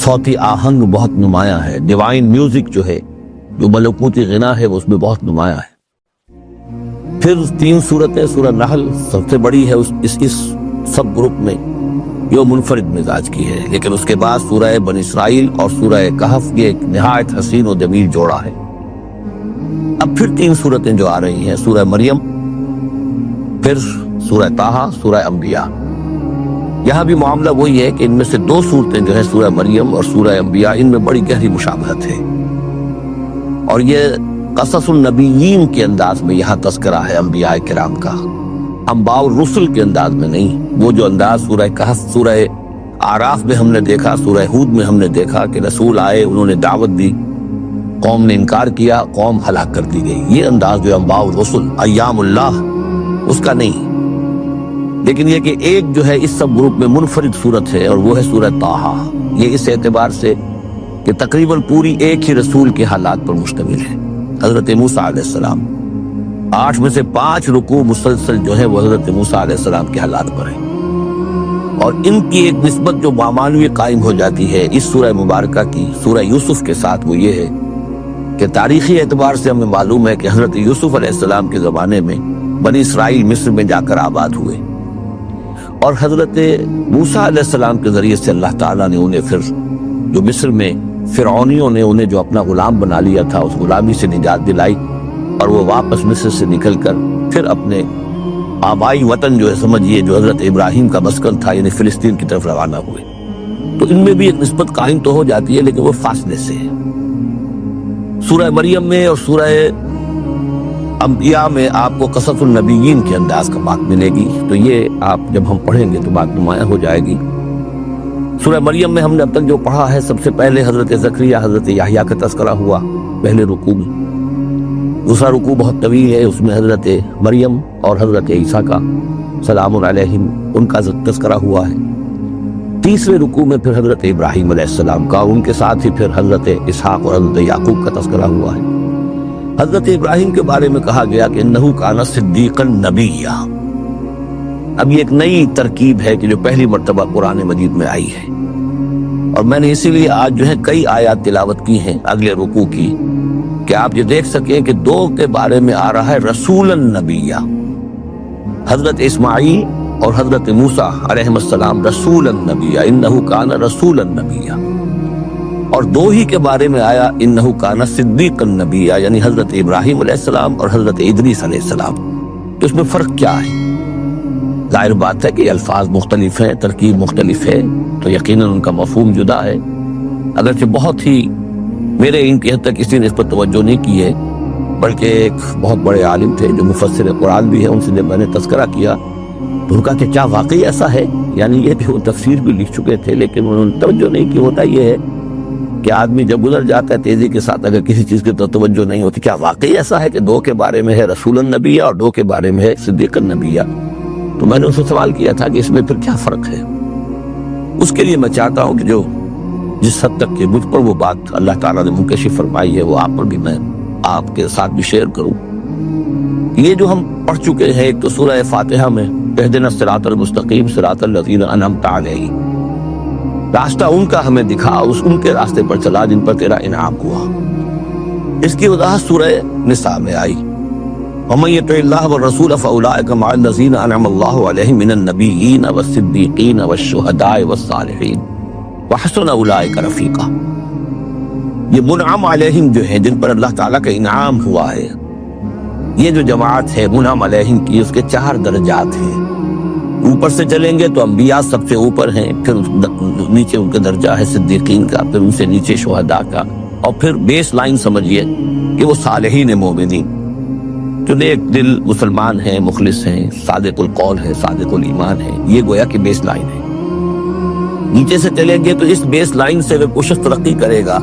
صوتی آہنگ بہت نمایاں ہے، ڈیوائن میوزک جو ہے، جو ملکوتی غنا ہے، وہ اس میں بہت نمایاں ہے. پھر 3 صورتیں، سورہ نحل سب سے بڑی ہے اس سب گروپ میں، یہ منفرد مزاج کی ہے. لیکن اس کے بعد سورہ بنی اسرائیل اور سورہ کہف یہ ایک نہایت حسین و جمیل جوڑا ہے. اب پھر 3 صورتیں جو آ رہی ہیں، سورہ مریم، پھر سورہ طٰہٰ، سورہ انبیاء. یہاں بھی معاملہ وہی ہے کہ ان میں سے 2 صورتیں جو ہیں سورہ مریم اور سورہ انبیاء، ان میں بڑی گہری مشابہت ہے، اور یہ قصص النبیین کے انداز میں یہاں تذکرہ ہے انبیاء کرام کا، انباء الرسل کے انداز میں نہیں. وہ جو انداز سورہ کہف، سورہ اعراف میں ہم نے دیکھا، سورہ ہود میں ہم نے دیکھا کہ رسول آئے، انہوں نے دعوت دی، قوم نے انکار کیا، قوم ہلاک کر دی گئی. یہ انداز جو انباء الرسل، ایام اللہ، اس کا نہیں. لیکن یہ کہ ایک جو ہے اس سب گروپ میں منفرد صورت ہے، اور وہ ہے سورہ طٰہٰ. یہ اس اعتبار سے کہ تقریباً پوری ایک ہی رسول کے حالات پر مشتمل ہے، حضرت موسیٰ علیہ السلام. 8 میں سے 5 رکوع مسلسل جو ہے وہ حضرت موسیٰ علیہ السلام کے حالات پر ہیں. اور ان کی ایک نسبت جو بامعنوی قائم ہو جاتی ہے اس سورہ مبارکہ کی سورہ یوسف کے ساتھ، وہ یہ ہے کہ تاریخی اعتبار سے ہمیں معلوم ہے کہ حضرت یوسف علیہ السلام کے زمانے میں بنی اسرائیل مصر میں جا کر آباد ہوئے، اور حضرت موسیٰ علیہ السلام کے ذریعے سے اللہ تعالیٰ نے انہیں پھر جو مصر میں فرعونیوں نے انہیں جو اپنا غلام بنا لیا تھا، اس غلامی سے نجات دلائی، اور وہ واپس مصر سے نکل کر پھر اپنے آبائی وطن جو ہے سمجھیے جو حضرت ابراہیم کا مسکن تھا یعنی فلسطین کی طرف روانہ ہوئے. تو ان میں بھی ایک نسبت قائم تو ہو جاتی ہے، لیکن وہ فاصلے سے ہے. سورہ مریم میں اور سورہ انبیاء میں آپ کو قصص النبیین کے انداز کا بات ملے گی، تو یہ آپ جب ہم پڑھیں گے تو بات نمایاں ہو جائے گی. سورہ مریم میں ہم نے اب تک جو پڑھا ہے، سب سے پہلے حضرت زکریا، حضرت یحییٰ کا تذکرہ ہوا پہلے رکوع میں. دوسرا رکوع بہت طویل ہے، اس میں حضرت مریم اور حضرت عیسیٰ کا سلام علیہم ان کا تذکرہ ہوا ہے. تیسرے رکوع میں پھر حضرت ابراہیم علیہ السلام کا، ان کے ساتھ ہی پھر حضرت اسحاق اور حضرت یعقوب کا تذکرہ ہوا ہے. حضرت ابراہیم کے بارے میں کہا گیا کہ انہ کان صدیقا نبیّا. اب یہ ایک نئی ترکیب ہے کہ جو پہلی مرتبہ قرآن مجید میں آئی ہے، اور میں نے اسی لیے آج جو ہے کئی آیات تلاوت کی ہیں اگلے رکوع کی، کہ آپ یہ دیکھ سکیں کہ 2 کے بارے میں آ رہا ہے رسول النبی. حضرت اسماعیل اور حضرت موسیٰ علیہ السلام رسول النبی، انہ کان رسول النبی. اور 2 ہی کے بارے میں آیا انہ کان صدیق النبی، یعنی حضرت ابراہیم علیہ السلام اور حضرت ادریس علیہ السلام. تو اس میں فرق کیا ہے؟ ظاہر بات ہے کہ الفاظ مختلف ہیں، ترکیب مختلف ہے، تو یقیناً ان کا مفہوم جدا ہے. اگرچہ بہت ہی میرے ان کی حد تک کسی نے اس پر توجہ نہیں کی ہے، بلکہ ایک بہت بڑے عالم تھے جو مفسر قرآن بھی ہے، ان سے جب میں نے تذکرہ کیا تو ان کا کہ کیا واقعی ایسا ہے؟ یعنی یہ کہ وہ تفسیر بھی لکھ چکے تھے لیکن انہوں نے توجہ نہیں کی. ہوتا یہ ہے کہ آدمی جب گزر جاتا ہے تیزی کے ساتھ، اگر کسی چیز کی توجہ نہیں ہوتی. کیا واقعی ایسا ہے کہ 2 کے بارے میں ہے رسول النبی اور 2 کے بارے میں ہے صدیق النبی؟ تو میں نے ان سے سوال کیا تھا کہ اس میں پھر کیا فرق ہے. اس کے لیے میں چاہتا ہوں کہ جو جس حد تک کہ مجھ پر وہ بات اللہ تعالیٰ نے منکشف فرمائی ہے وہ آپ پر بھی میں آپ کے ساتھ بھی شیئر کروں۔ یہ جو ہم پڑھ چکے ہیں، ایک تو سورہ فاتحہ میں اہدنا الصراط المستقیم صراط الذین انعمت علیہم، راستہ ان کا ہمیں دکھا، ان کے راستے پر چلا جن پر تیرا انعام ہوا۔ اس کی وضاحت سورہ نساء میں آئی، وَمَن يُطِعِ اللَّهَ وَالرَّسُولَ فَأُولَٰئِكَ مَعَ الَّذِينَ أَنْعَمَ اللَّهُ عَلَيْهِم مِّنَ النَّبِيِّينَ وَالصِّدِّيقِينَ وَالشُّهَدَاءِ وَالصَّالِحِينَ وَحَسُنَ أُولَٰئِكَ رَفِيقًا۔ یہ منعم علیہم جو ہیں، جن پر اللہ تعالیٰ کا انعام ہوا ہے، یہ جو جماعت ہے منعم علیہم کی، اس کے 4 درجات ہیں۔ اوپر سے چلیں گے تو انبیاء سب سے اوپر ہیں، پھر نیچے ان کا درجہ ہے صدیقین کا، پھر ان سے نیچے شہداء کا، اور پھر بیس لائن سمجھیے کہ وہ صالحین مومنین جو نیک دل مسلمان ہیں، مخلص ہیں، صادق القول ہے، صادق الایمان ہے، یہ گویا کہ بیس لائن ہے۔ نیچے سے چلیں گے تو اس بیس لائن سے اگر کوشش ترقی کرے گا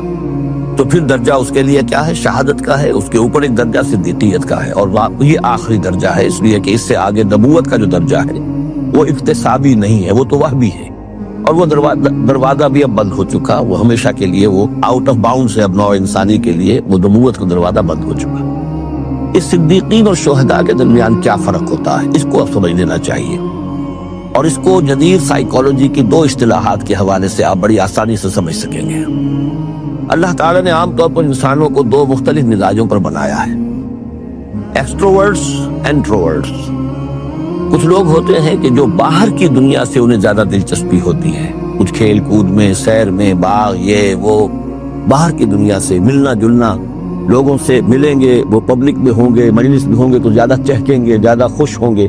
تو پھر درجہ اس کے لیے کیا ہے؟ شہادت کا ہے، اس کے اوپر ایک درجہ صدیقیت کا ہے، اور یہ آخری درجہ ہے، اس لیے کہ اس سے آگے نبوت کا جو درجہ ہے وہ اکتسابی نہیں ہے، وہ تو وحی ہے، اور وہ دروازہ بھی اب بند ہو چکا، وہ ہمیشہ کے لیے وہ آؤٹ آف باؤنڈ ہے، اب نوع انسانی کے لیے وہ نبوت کا دروازہ بند ہو چکا۔ اس صدیقین اور شہداء کے درمیان کیا فرق ہوتا ہے، اس کو اب سمجھ لینا چاہیے، اور اس کو جدید سائیکالوجی کی 2 اصطلاحات کے حوالے سے آپ بڑی آسانی سے سمجھ سکیں گے۔ اللہ تعالیٰ نے عام طور پر انسانوں کو 2 مختلف مزاجوں پر بنایا ہے، ایکسٹروورٹس، انٹروورٹس۔ کچھ لوگ ہوتے ہیں کہ جو باہر کی دنیا سے انہیں زیادہ دلچسپی ہوتی ہے، کچھ کھیل کود میں، سیر میں، باغ، یہ وہ، باہر کی دنیا سے ملنا جلنا، لوگوں سے ملیں گے، وہ پبلک میں ہوں گے، مجلس میں ہوں گے تو زیادہ چہکیں گے، زیادہ خوش ہوں گے۔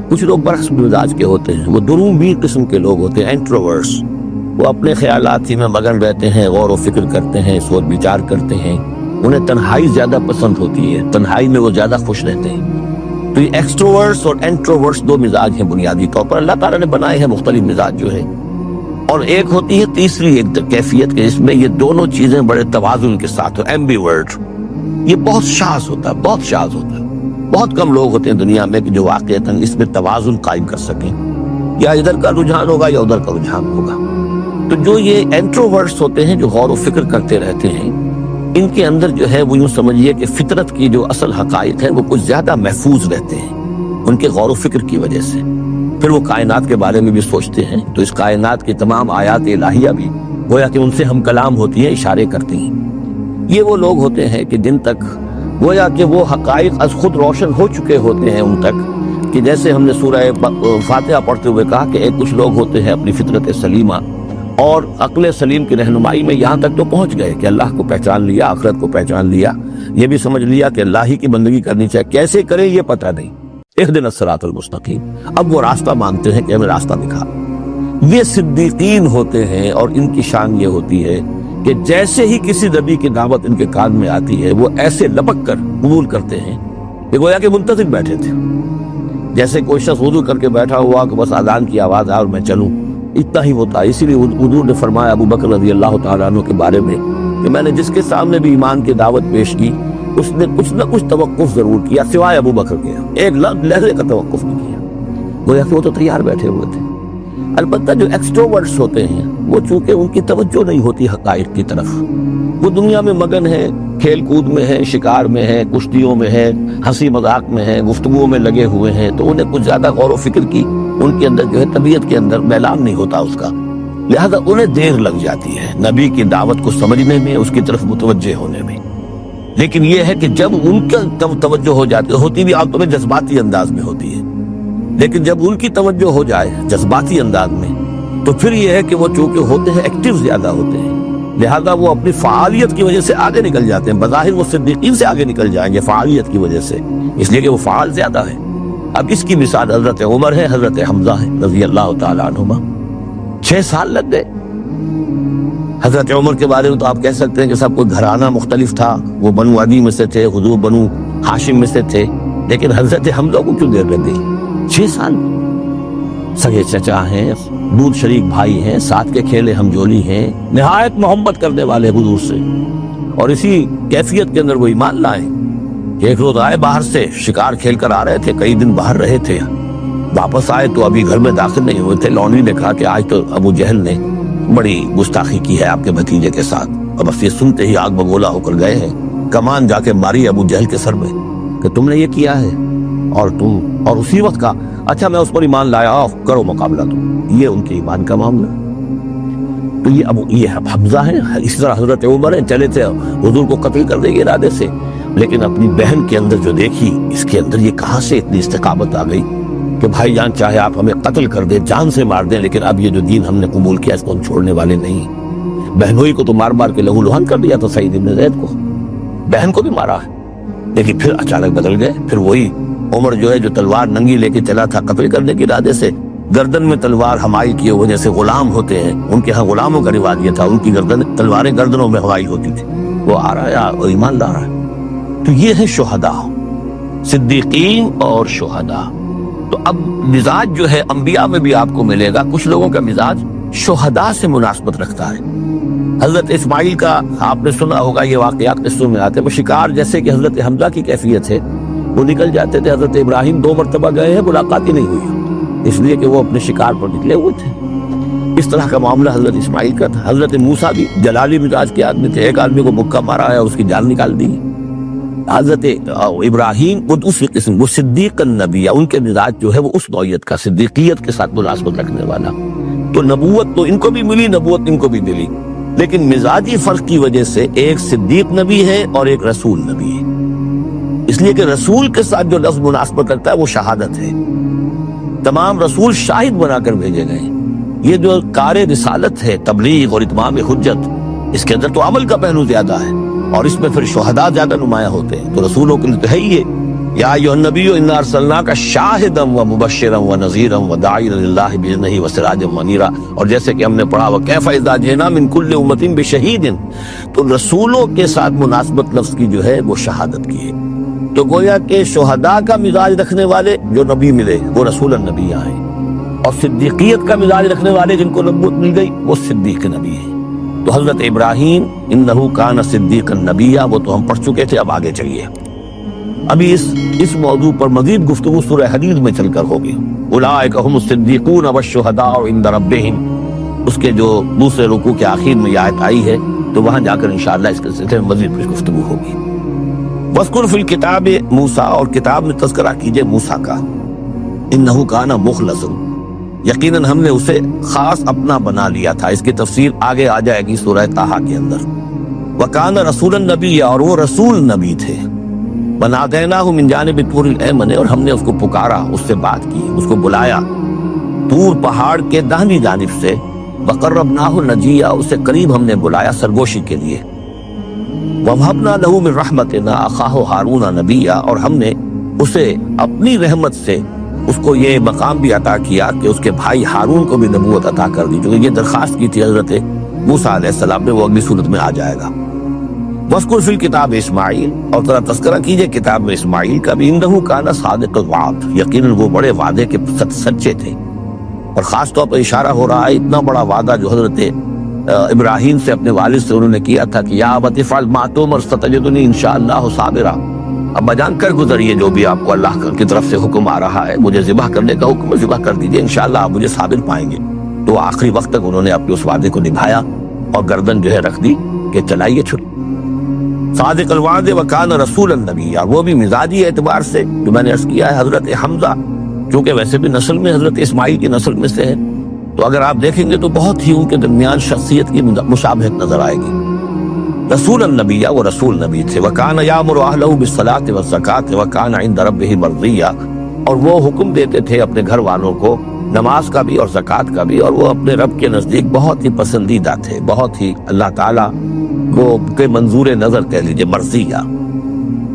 کچھ لوگ برعکس مزاج کے ہوتے ہیں، وہ درومبی قسم کے لوگ ہوتے ہیں، انٹروورٹس۔ وہ اپنے خیالات ہی میں مگن رہتے ہیں، غور و فکر کرتے ہیں، سوچ بچار کرتے ہیں، انہیں تنہائی زیادہ پسند ہوتی ہے، تنہائی میں وہ زیادہ خوش رہتے ہیں۔ تو یہ ایکسٹروورٹس اور انٹروورٹس 2 مزاج ہیں بنیادی طور پر، اللہ تعالیٰ نے بنائے ہیں مختلف مزاج جو ہے۔ اور ایک ہوتی ہے تیسری ایک کیفیت کے، اس میں یہ دونوں چیزیں بڑے توازن کے ساتھ، ایمبیورٹ۔ یہ بہت شاذ ہوتا ہے، بہت شاذ ہوتا ہے، بہت کم لوگ ہوتے ہیں دنیا میں کہ جو واقعتاً اس میں توازن قائم کر سکیں، یا ادھر کا رجحان ہوگا یا ادھر کا رجحان ہوگا۔ تو جو یہ انٹروورٹس ہوتے ہیں، جو غور و فکر کرتے رہتے ہیں، ان کے اندر جو ہے وہ یوں سمجھیے کہ فطرت کی جو اصل حقائق ہیں وہ کچھ زیادہ محفوظ رہتے ہیں ان کے غور و فکر کی وجہ سے۔ پھر وہ کائنات کے بارے میں بھی سوچتے ہیں، تو اس کائنات کی تمام آیات الہیہ بھی گویا کہ ان سے ہم کلام ہوتی ہیں، اشارے کرتی ہیں۔ یہ وہ لوگ ہوتے ہیں کہ جن تک گویا کہ وہ حقائق از خود روشن ہو چکے ہوتے ہیں ان تک، کہ جیسے ہم نے سورہ فاتحہ پڑھتے ہوئے کہا کہ کچھ لوگ ہوتے ہیں اپنی فطرت سلیمہ اور عقل سلیم کی رہنمائی میں یہاں تک تو پہنچ گئے کہ اللہ کو پہچان لیا، آخرت کو پہچان لیا، یہ بھی سمجھ لیا کہ اللہ ہی کی بندگی کرنی چاہیے، کیسے کریں یہ پتہ نہیں، اہدنا الصراط المستقیم، اب وہ راستہ مانگتے ہیں کہ ہمیں راستہ دکھا۔ یہ صدیقین ہوتے ہیں، اور ان کی شان یہ ہوتی ہے کہ جیسے ہی کسی نبی کی دعوت ان کے کان میں آتی ہے وہ ایسے لپک کر قبول کرتے ہیں کہ گویا کہ منتظر بیٹھے تھے، جیسے کوئی شخص وضو کر کے بیٹھا ہوا کہ بس اذان کی آواز آئے اور میں چلوں، اتنا ہی ہوتا ہے۔ اسی لیے حضور نے فرمایا ابو بکر رضی اللہ تعالیٰ عنہ کے بارے میں کہ میں نے جس کے سامنے بھی ایمان کی دعوت پیش کی اس نے کچھ نہ کچھ توقف ضرور کیا، سوائے ابو بکر کے ایک لحظے کا توقف نہیں کیا، گویا کہ وہ تو تیار بیٹھے ہوئے تھے۔ البتہ جو ایکسٹروورٹس ہوتے ہیں وہ چونکہ ان کی توجہ نہیں ہوتی حقائق کی طرف، وہ دنیا میں مگن ہے، کھیل کود میں ہے، شکار میں ہے، کشتیوں میں ہے، ہنسی مذاق میں ہے، گفتگو میں لگے ہوئے ہیں، تو انہیں کچھ زیادہ غور و فکر کی ان کے اندر جو ہے طبیعت کے اندر میلان نہیں ہوتا اس کا، لہذا انہیں دیر لگ جاتی ہے نبی کی دعوت کو سمجھنے میں، اس کی طرف متوجہ ہونے میں۔ لیکن یہ ہے کہ جب ان کا توجہ ہو جاتی ہوتی بھی عام طور پہ جذباتی انداز میں ہوتی ہے، لیکن جب ان کی توجہ ہو جائے جذباتی انداز میں تو پھر یہ ہے کہ وہ چونکہ ہوتے ہیں ایکٹیو زیادہ ہوتے ہیں، لہذا وہ اپنی فعالیت کی وجہ سے آگے نکل جاتے ہیں، بظاہر وہ صدیقین سے آگے نکل جائیں گے فعالیت کی وجہ سے، اس لیے کہ وہ فعال زیادہ ہے۔ اب اس کی مثال حضرت عمر ہے، حضرت حمزہ ہے رضی اللہ تعالیٰ عنہما، 6 سال لگ گئے۔ حضرت عمر کے بارے میں تو آپ کہہ سکتے ہیں کہ سب کوئی گھرانہ مختلف تھا، وہ بنو عدی میں سے تھے، حضور بنو ہاشم میں سے تھے، لیکن حضرت حمزہ کو کیوں دیر لگ گئی؟ 6 سال سگے چچا ہیں، دودھ شریک بھائی ہیں، ساتھ کے کھیلے ہم جولی ہیں، نہایت محبت کرنے والے حضور سے، اور اسی کیفیت کے اندر وہ ایمان لائے۔ ایک روز آئے باہر سے، شکار کھیل کر آ رہے تھے، کئی دن باہر رہے تھے، واپس آئے تو ابھی گھر میں داخل نہیں ہوئے تھے، لونڈری نے کہا کہ آج تو ابو جہل نے بڑی گستاخی کی ہے آپ کے بھتیجے کے ساتھ، اور بس یہ سنتے ہی آگ بگولا ہو کر گئے ہیں، کمان جا کے ماری ابو جہل کے سر میں کہ تم نے یہ کیا ہے، اور اسی وقت کہا اچھا میں اس پر ایمان لایا، کرو مقابلہ تم۔ یہ ان کے ایمان کا معاملہ۔ تو یہ حمزہ ہے، اسی طرح حضرت عمر ہیں، چلے تھے حضور کو قتل کرنے کے ارادے سے، لیکن اپنی بہن کے اندر جو دیکھی، اس کے اندر یہ کہاں سے اتنی استقامت آ گئی کہ بھائی جان چاہے آپ ہمیں قتل کر دیں، جان سے مار دیں، لیکن اب یہ جو دین ہم نے قبول کیا اس کو ہم چھوڑنے والے نہیں۔ بہنوئی کو تو مار مار کے لہو لہان کر دیا تھا سعید بن زید کو، بہن کو بھی مارا ہے، لیکن پھر اچانک بدل گئے۔ پھر وہی عمر جو ہے جو تلوار ننگی لے کے چلا تھا قتل کرنے کے ارادے سے، گردن میں تلوار ہمائی کیے ہوئے، جیسے غلام ہوتے ہیں، ان کے ہاں غلاموں کا رواج یہ تھا، ان کی تلواریں گردنوں میں ہمائی ہوتی تھی، وہ آ رہا ہے اور ایمان لا رہا ہے۔ تو یہ ہے شہداء، صدیقین اور شہداء۔ تو اب مزاج جو ہے انبیاء میں بھی آپ کو ملے گا، کچھ لوگوں کا مزاج شہداء سے مناسبت رکھتا ہے۔ حضرت اسماعیل کا آپ نے سنا ہوگا، یہ واقعات قصوں میں آتے ہیں، وہ شکار جیسے کہ حضرت حمزہ کی کیفیت ہے، وہ نکل جاتے تھے۔ حضرت ابراہیم 2 مرتبہ گئے ہیں، ملاقات ہی نہیں ہوئی، اس لیے کہ وہ اپنے شکار پر نکلے ہوئے تھے۔ اس طرح کا معاملہ حضرت اسماعیل کا تھا۔ حضرت موسیٰ بھی جلالی مزاج کے آدمی تھے، ایک آدمی کو مکہ مارا ہے، اس کی جان نکال دی۔ حضرت ابراہیم وہ دوسری قسم، وہ صدیق النبی، ان کے مزاج جو ہے وہ اس نوعیت کا، صدیقیت کے ساتھ مناسبت رکھنے والا۔ تو نبوت تو ان کو بھی ملی، نبوت ان کو بھی ملی، لیکن مزاجی فرق کی وجہ سے ایک صدیق نبی ہے اور ایک رسول نبی ہے، اس لیے کہ رسول کے ساتھ جو لفظ مناسبت رکھتا ہے وہ شہادت ہے۔ تمام رسول شاہد بنا کر بھیجے گئے۔ یہ جو کار رسالت ہے، تبلیغ اور اتمام حجت، اس کے اندر تو عمل کا پہلو زیادہ ہے، اور اس میں پھر شہداء زیادہ نمایاں ہوتے ہیں۔ تو رسولوں کے لیے تو ہے ہی یہ، یا ایھا النبی انا ارسلناک شاہدا ومبشرا ونذیرا وداعیا الی اللہ باذنہ وسراجا منیرا، اور جیسے کہ ہم نے پڑھا وکیف اذا جئنا من کل امۃ بشہید، تو رسولوں کے ساتھ مناسبت لفظ کی جو ہے وہ شہادت کی ہے۔ تو گویا کہ شہداء کا مزاج رکھنے والے جو نبی ملے وہ رسول النبی ہیں، اور صدیقیت کا مزاج رکھنے والے جن کو نبوت مل گئی وہ صدیق نبی ہیں۔ تو حضرت ابراہیم انہ کان صدیقا نبیا، وہ تو ہم پڑھ چکے تھے، اب آگے چلیے۔ ابھی اس موضوع پر مزید گفتگو سورہ حدید میں چل کر ہوگی۔ اولئک ھم الصدیقون والشہداء عند ربہم، اس کے جو دوسرے رکوع کے آخر میں یہ آیت آئی ہے، تو وہاں جا کر انشاءاللہ اس کے سلسلے میں مزید کچھ گفتگو ہوگی۔ وَاذْكُرْ فِي الْكِتَابِ موسیٰ، اور کتاب میں تذکرہ کیجئے موسیٰ کا، انہ کان مخلصا، یقیناً ہم نے اسے خاص اپنا بنا لیا تھا۔ اس کی تفسیر آگے آ جائے گی سورہ طٰہٰ کے اندر۔ وَكَانَ رَسُولًا نَبِيًّا، اور وہ رسول نبی تھے۔ وَنَادَيْنَاهُ مِن جَانِبِ الطُّورِ الْأَيْمَنِ، اور ہم نے اس کو پکارا، اس سے بات کی، اس کو بلایا طور پہاڑ کے داہنی جانب سے۔ وَقَرَّبْنَاهُ نَجِيًّا، اسے قریب ہم نے بلایا سرگوشی کے لیے۔ وَوَهَبْنَا لَهُ مِن رَحْمَتِنَا أَخَاهُ هَارُونَ نَبِيًّا، اور ہم نے اسے اپنی رحمت سے اس کو یہ مقام بھی عطا کیا کہ اس کے بھائی ہارون کو بھی نبوت عطا کر دی، جو یہ درخواست کی تھی حضرت موسیٰ علیہ السلام نے، وہ اگلی صورت میں آ جائے گا۔ وَاذْكُرْ فِي الْكِتَابِ اسماعیل، اور ذرا تذکرہ کیجئے کتاب میں اسماعیل کا بھی، انہ کان صادق الوعد، یقیناً وہ بڑے وعدے کے سچے تھے۔ اور خاص طور پر اشارہ ہو رہا ہے اتنا بڑا وعدہ جو حضرت ابراہیم سے اپنے والد سے انہوں نے کیا تھا کہ یا ابت افعل ما تؤمر ستجدنی انشاءاللہ صابرا، ابا جان کر گزریے جو بھی آپ کو اللہ کی طرف سے حکم آ رہا ہے، مجھے ذبح کرنے کا حکم ذبح کر دیجئے، انشاءاللہ آپ مجھے صابر پائیں گے۔ تو آخری وقت تک انہوں نے اپنے اس وعدے کو نبھایا اور گردن جو ہے رکھ دی کہ چلائیے چھری۔ صادق الوعد وکان رسول النبی، وہ بھی مزاجی اعتبار سے جو میں نے عرض کیا ہے، حضرت حمزہ چونکہ ویسے بھی نسل میں حضرت اسماعیل کی نسل میں سے ہے، تو اگر آپ دیکھیں گے تو بہت ہی ان کے درمیان شخصیت کی مشابہت نظر آئے گی۔ رسول النبی، وہ رسول نبی تھے۔ وَكَانَ يَأْمُرُ أَهْلَهُ بِالصَّلَاةِ وَالزَّكَاةِ وَكَانَ عِندَ رَبِّهِ مَرْضِيًّا، اور وہ حکم دیتے تھے اپنے گھر والوں کو نماز کا بھی اور زکوٰۃ کا بھی، اور وہ اپنے رب کے نزدیک بہت ہی پسندیدہ تھے، بہت ہی اللہ تعالیٰ کو کے منظور نظر کہہ لیجئے، مرضیہ۔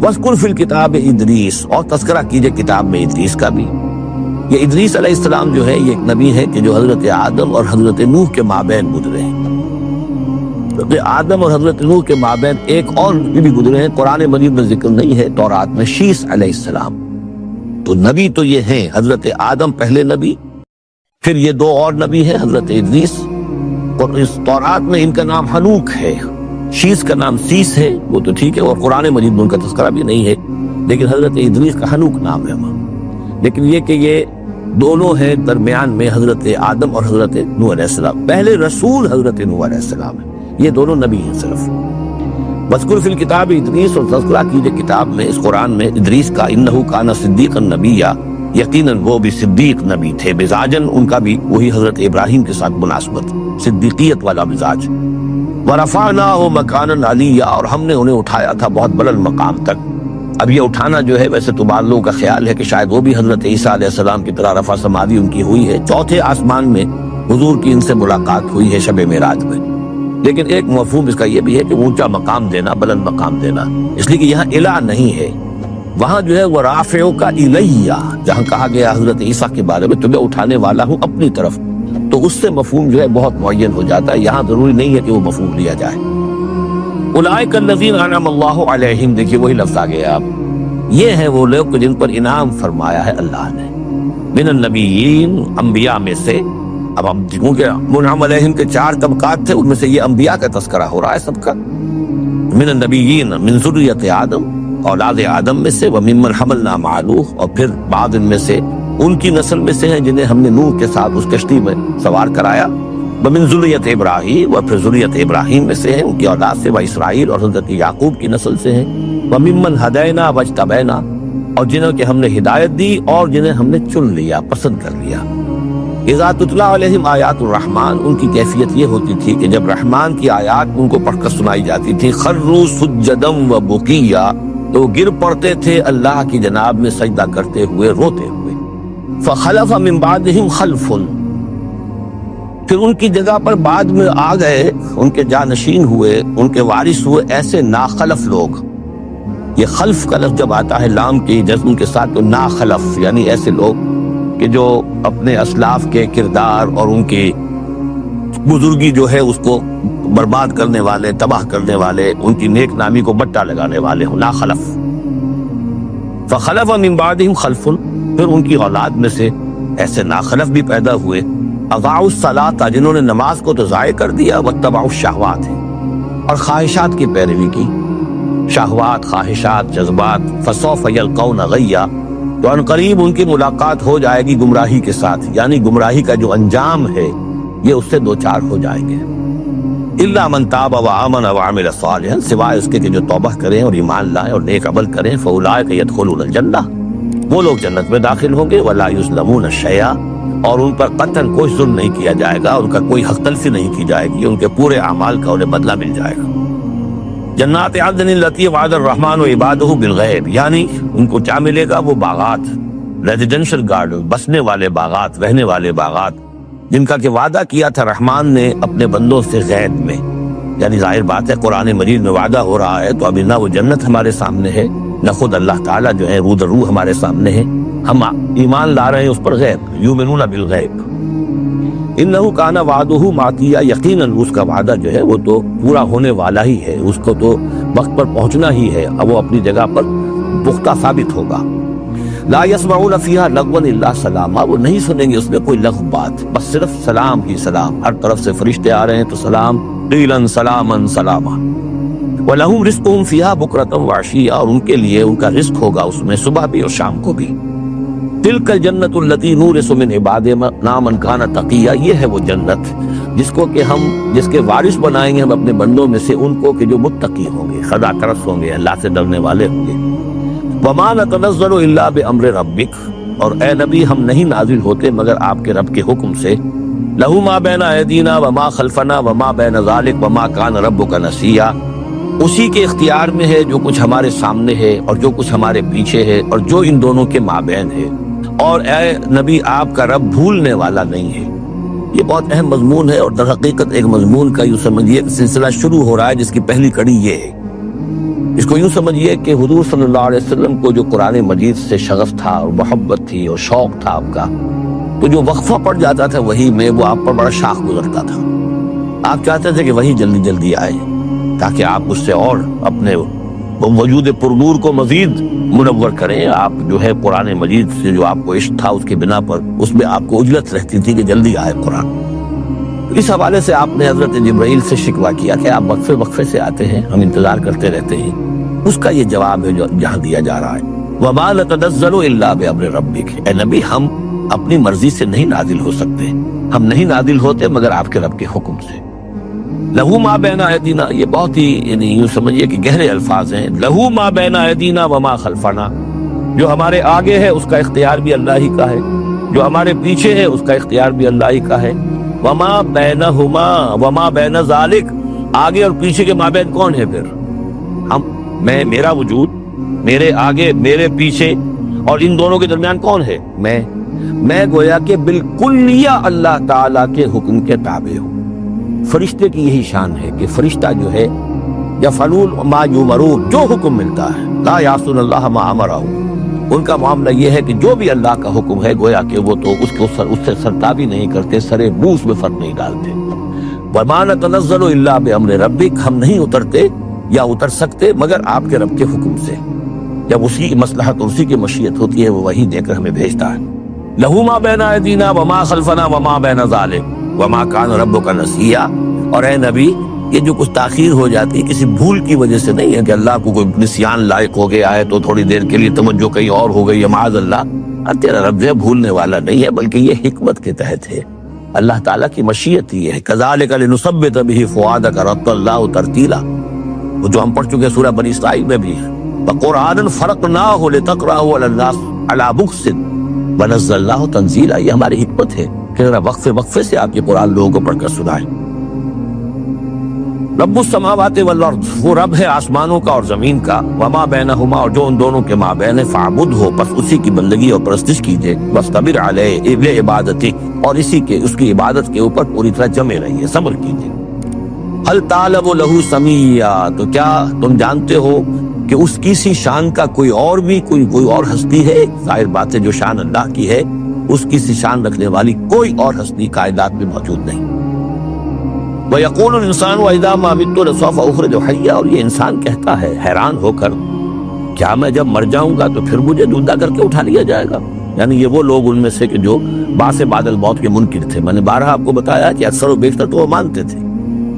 وَاذْكُرْ فِي الْكِتَابِ ادریس، اور تذکرہ کیجئے کتاب میں ادریس کا بھی۔ یہ ادریس علیہ السلام جو ہے یہ ایک نبی ہے کہ جو حضرت آدم اور حضرت نوح کے مابین گزرے ہیں۔ آدم اور حضرت نوح کے مابین ایک اور نبی بھی گزرے ہیں، قرآن مجید میں ذکر نہیں ہے، تورات میں، شیس علیہ السلام۔ تو نبی تو یہ ہیں، حضرت آدم پہلے نبی، پھر یہ 2 اور نبی ہیں، حضرت ادریس، اور اس تورات میں ان کا نام حنوک ہے، شیس کا نام سیس ہے، وہ تو ٹھیک ہے، اور قرآن مجید میں ان کا تذکرہ بھی نہیں ہے، لیکن حضرت ادریس کا حنوک نام ہے وہاں۔ لیکن یہ کہ یہ دونوں ہیں درمیان میں حضرت آدم اور حضرت نوح علیہ السلام. پہلے رسول حضرت نوح علیہ السلام ہے. یہ دونوں نبی ہیں صرف. مذکور فی الکتاب ادریس، اور تذکرہ کیجئے کتاب میں، اس قرآن میں، ادریس کا. انہ کان صدیقا نبیا، یقیناً وہ بھی صدیق نبی تھے. مزاجن ان کا بھی وہی حضرت ابراہیم کے ساتھ مناسبت، صدیقیت والا مزاج. ورفعناہ مکانا علیا، اور ہم نے انہیں اٹھایا تھا بہت بلند مقام تک. اب یہ اٹھانا جو ہے، ویسے تو بعض لوگوں کا خیال ہے کہ شاید وہ بھی حضرت عیسیٰ علیہ السلام کی طرح رفع سماوی ان کی ہوئی ہے. چوتھے آسمان میں حضور کی ان سے ملاقات ہوئی ہے شب معراج میں. لیکن ایک مفہوم اس کا یہ بھی ہے کہ اونچا مقام دینا، بلند مقام دینا، اس لیے کہ یہاں الہ نہیں ہے. وہاں جو ہے وہ رافعو کا الیہ، جہاں کہا گیا حضرت عیسیٰ کے بارے میں تمہیں اٹھانے والا ہوں اپنی طرف، تو اس سے مفہوم جو ہے بہت معین ہو جاتا ہے. یہاں ضروری نہیں ہے کہ وہ مفہوم لیا جائے. اولئک الذین انعم اللہ علیہم، دیکھیے وہی لفظ آ گیا. اب یہ ہیں وہ لوگ جن پر انعام فرمایا ہے اللہ نے. من النبیین، انبیاء میں سے. اب ہم کیونکہ منعم علیہم کے 4 طبقات تھے، ان میں سے یہ انبیاء کا تذکرہ ہو رہا ہے سب کا. من النبیین من ذریۃ آدم، اولاد آدم میں سے. وممن حملنا مع نوح، اور پھر بعض ان میں سے ان کی نسل میں سے ہیں جنہیں ہم نے نوح کے ساتھ اس کشتی میں سوار کرایا. ومن ذریۃ ابراہیم، اور پھر ذریۃ ابراہیم میں سے ہیں ان کی اولاد سے. واسرائیل، اور حضرت یعقوب کی نسل سے ہیں. وممن ہدینا واجتبینا، اور جنہوں کے ہم نے ہدایت دی اور جنہیں ہم نے چن لیا، پسند کر لیا. اذا تتلیٰ علیہم آیات الرحمن، ان کی کیفیت یہ ہوتی تھی کہ جب رحمان کی آیات ان کو پڑھ کر سنائی جاتی تھی، خروا سجدا و بکیا، تو وہ گر پڑتے تھے اللہ کی جناب میں سجدہ کرتے ہوئے، روتے ہوئے. فخلف من بعدہم خلف، پھر ان کی جگہ پر بعد میں آ گئے، ان کے جانشین ہوئے، ان کے وارث ہوئے ایسے ناخلف لوگ. یہ خلف کا لفظ جب آتا ہے لام کی جزم کے ساتھ، تو ناخلف یعنی ایسے لوگ کہ جو اپنے اسلاف کے کردار اور ان کی بزرگی جو ہے اس کو برباد کرنے والے، تباہ کرنے والے، ان کی نیک نامی کو بٹا لگانے والے ہوں، ناخلف. فخلف من بعدہم خلف، پھر ان کی اولاد میں سے ایسے ناخلف بھی پیدا ہوئے. اضاعوا الصلاۃ، جنہوں نے نماز کو تو ضائع کر دیا. واتبعوا الشہوات، اور خواہشات کی پیروی کی. شہوات، خواہشات، جذبات. فسوف یلقون غیا، تو ان قریب ان کی ملاقات ہو جائے گی گمراہی کے ساتھ، یعنی گمراہی کا جو انجام ہے یہ اس سے دوچار ہو جائیں گے. الا من تاب وآمن وعمل صالحا، سوائے اس کے کہ جو توبہ کریں اور ایمان لائیں اور نیک عمل کریں. فاولئک یدخلون الجنہ، وہ لوگ جنت میں داخل ہوں گے. ولا یظلمون شیئا، اور ان پر قطعاً کوئی ظلم نہیں کیا جائے گا، ان کا کوئی حق تلفی نہیں کی جائے گی، ان کے پورے اعمال کا انہیں بدلہ مل جائے گا. جنات عدن التی وعد الرحمن عبادہ بالغیب، یعنی ان کو کیا ملے گا؟ وہ باغات، ریزیڈینشل گارڈن، بسنے والے باغات، رہنے والے باغات، جن کا کہ وعدہ کیا تھا رحمان نے اپنے بندوں سے غیب میں. یعنی ظاہر بات ہے قرآن مجید میں وعدہ ہو رہا ہے، تو ابھی نہ وہ جنت ہمارے سامنے ہے، نہ خود اللہ تعالیٰ جو ہے روح در روح ہمارے سامنے ہے. ہم ایمان لا رہے ہیں اس پر غیب، یؤمنون بالغیب. انہو کان وعدہ ماتیا، یقیناً اس کا وعدہ جو ہے وہ تو پورا ہونے والا ہی ہے، اس کو تو وقت پر پہنچنا ہی ہے، اب وہ اپنی جگہ پر پختہ ثابت ہوگا. لا یسمعون فیہا لغوا الا سلاما، وہ نہیں سنیں گے اس میں کوئی لغو بات، بس صرف سلام ہی سلام. ہر طرف سے فرشتے آ رہے ہیں تو سلام، قیلا سلاما سلاما. ولہم رزقہم فیہا بکرۃ وعشیا، اور ان کے لیے ان کا رزق ہوگا اس میں صبح بھی اور شام کو بھی. تلک الجنت التی نورث من عبادنا من کان تقیا، یہ ہے وہ جنت جس کو کہ ہم، جس کے وارث بنائیں گے ہم اپنے بندوں میں سے ان کو کہ جو متقی ہوں گے، خدا ترس ہوں گے، اللہ سے ڈرنے والے ہوں گے. وما نتنزل الا بامر ربک، اور اے نبی ہم نہیں نازل ہوتے مگر آپ کے رب کے حکم سے. لہ ما بین ایدینا وما خلفنا وما بین ذلک وما کان ربک نسیا، اسی کے اختیار میں ہے جو کچھ ہمارے سامنے ہے اور جو کچھ ہمارے پیچھے ہے اور جو ان دونوں کے مابین ہے، اور اے نبی آپ کا رب بھولنے والا نہیں ہے. یہ بہت اہم مضمون ہے، اور در حقیقت ایک مضمون کا یوں سمجھیے سلسلہ شروع ہو رہا ہے جس کی پہلی کڑی یہ ہے. اس کو یوں سمجھیے کہ حضور صلی اللہ علیہ وسلم کو جو قرآن مجید سے شغف تھا اور محبت تھی اور شوق تھا آپ کا، تو جو وقفہ پڑ جاتا تھا وہی میں، وہ آپ پر بڑا شاخ گزرتا تھا. آپ چاہتے تھے کہ وہی جلدی جلدی آئے تاکہ آپ اس سے اور اپنے وجود پرنور کو مزید منور کریں. آپ جو ہے قرآن مجید سے جو آپ کو عشق تھا اس کے بنا پر اس میں آپ کو اجلت رہتی تھی کہ جلدی آئے قرآن. اس حوالے سے آپ نے حضرت جبرائیل سے شکوہ کیا کہ آپ وقفے وقفے سے آتے ہیں، ہم انتظار کرتے رہتے ہیں. اس کا یہ جواب ہے جو جہاں دیا جا رہا ہے. وما نتنزل الا بامر ربک، اے نبی ہم اپنی مرضی سے نہیں نازل ہو سکتے، ہم نہیں نازل ہوتے مگر آپ کے رب کے حکم سے۔ لہو ما بین ایدینا، یہ بہت ہی یعنی یوں سمجھیے کہ گہرے الفاظ ہیں۔ لہو ما بین ایدینا وما خلفنا، جو ہمارے آگے ہے اس کا اختیار بھی اللہ ہی کا ہے، جو ہمارے پیچھے ہے اس کا اختیار بھی اللہ ہی کا ہے۔ وما بینہما وما بین ذالک، آگے اور پیچھے کے مابین کون ہے پھر؟ ہم، میرا وجود، میرے آگے میرے پیچھے، اور ان دونوں کے درمیان کون ہے؟ میں گویا کہ بالکلیہ اللہ تعالیٰ کے حکم کے تابع ہوں۔ فرشتے کی یہی شان ہے کہ فرشتہ جو ہے یفعلون ما یؤمرون، جو حکم ملتا ہے، لا یعصون اللہ ما امرہم، ان کا معاملہ یہ ہے کہ جو بھی اللہ کا حکم ہے گویا کہ وہ تو اس سے سرتابی نہیں کرتے، سرے بوس میں فرق نہیں ڈالتے۔ وما نتنزل الا بامر ربک، ہم نہیں اترتے یا اتر سکتے مگر آپ کے رب کے حکم سے، جب اسی کی مصلحت اور اسی کی مشیت ہوتی ہے وہ وہی دے کر ہمیں بھیجتا ہے۔ لہو ما بین ایدینا وما خلفنا وما بین ذالک وما کان ربک نسیا، اور اے نبی یہ جو کچھ تاخیر ہو جاتی ہے کسی بھول کی وجہ سے نہیں ہے کہ اللہ کو کوئی نسیان لائق ہو گیا ہے تو تھوڑی دیر کے لیے توجہ کہیں اور ہو گئی ہے، معاذ اللہ، تیرا رب جو ہے بھولنے والا نہیں ہے، بلکہ یہ حکمت کے تحت ہے، اللہ تعالیٰ کی مشیت ہی ہے۔ کذالک لنثبت بہ فؤادک رتل اللہ ترتیلا، وہ جو ہم پڑھ چکے سورہ بنی اسرائیل میں بھی ہے، وقرآنا فرقناہ لتقرأہ علی الناس علی مکث ونزلناہ تنزیلا، یہ ہماری حکمت ہے کہ ذرا وقفے سے آپ یہ قرآن لوگوں کو پڑھ کر سنائیں۔ رب السماوات والارض، وہ رب ہے آسمانوں کا اور زمین کا، وما بینہما، اور جو ان دونوں کے مابین ہے، فاعبدہ، پس اسی کی بندگی اور پرستش کیجئے، واصطبر علیہ لعبادتہ، اور اس کی عبادت کے اوپر پوری طرح جمے رہیے، صبر کیجئے۔ هل تعلم له سمیا، تو کیا تم جانتے ہو کہ اس کی سی شان کا کوئی اور ہستی ہے؟ ظاہر بات ہے جو شان اللہ کی ہے اس کی سی شان رکھنے والی کوئی اور ہستی کائنات میں موجود نہیں۔ وَيَقُولُ الْإِنسَانُ وَإِذَا مَا مِتُّ لَسَوْفَ أُخْرَجُ حَيًّا، اور یہ انسان کہتا ہے حیران ہو کر، کیا میں جب مر جاؤں گا تو پھر مجھے زندہ کر کے اٹھا لیا جائے گا؟ یعنی یہ وہ لوگ ان میں سے کہ جو بعث بعد الموت کے منکر تھے۔ میں نے بارہا آپ کو بتایا کہ اکثر و بیشتر تو وہ مانتے تھے،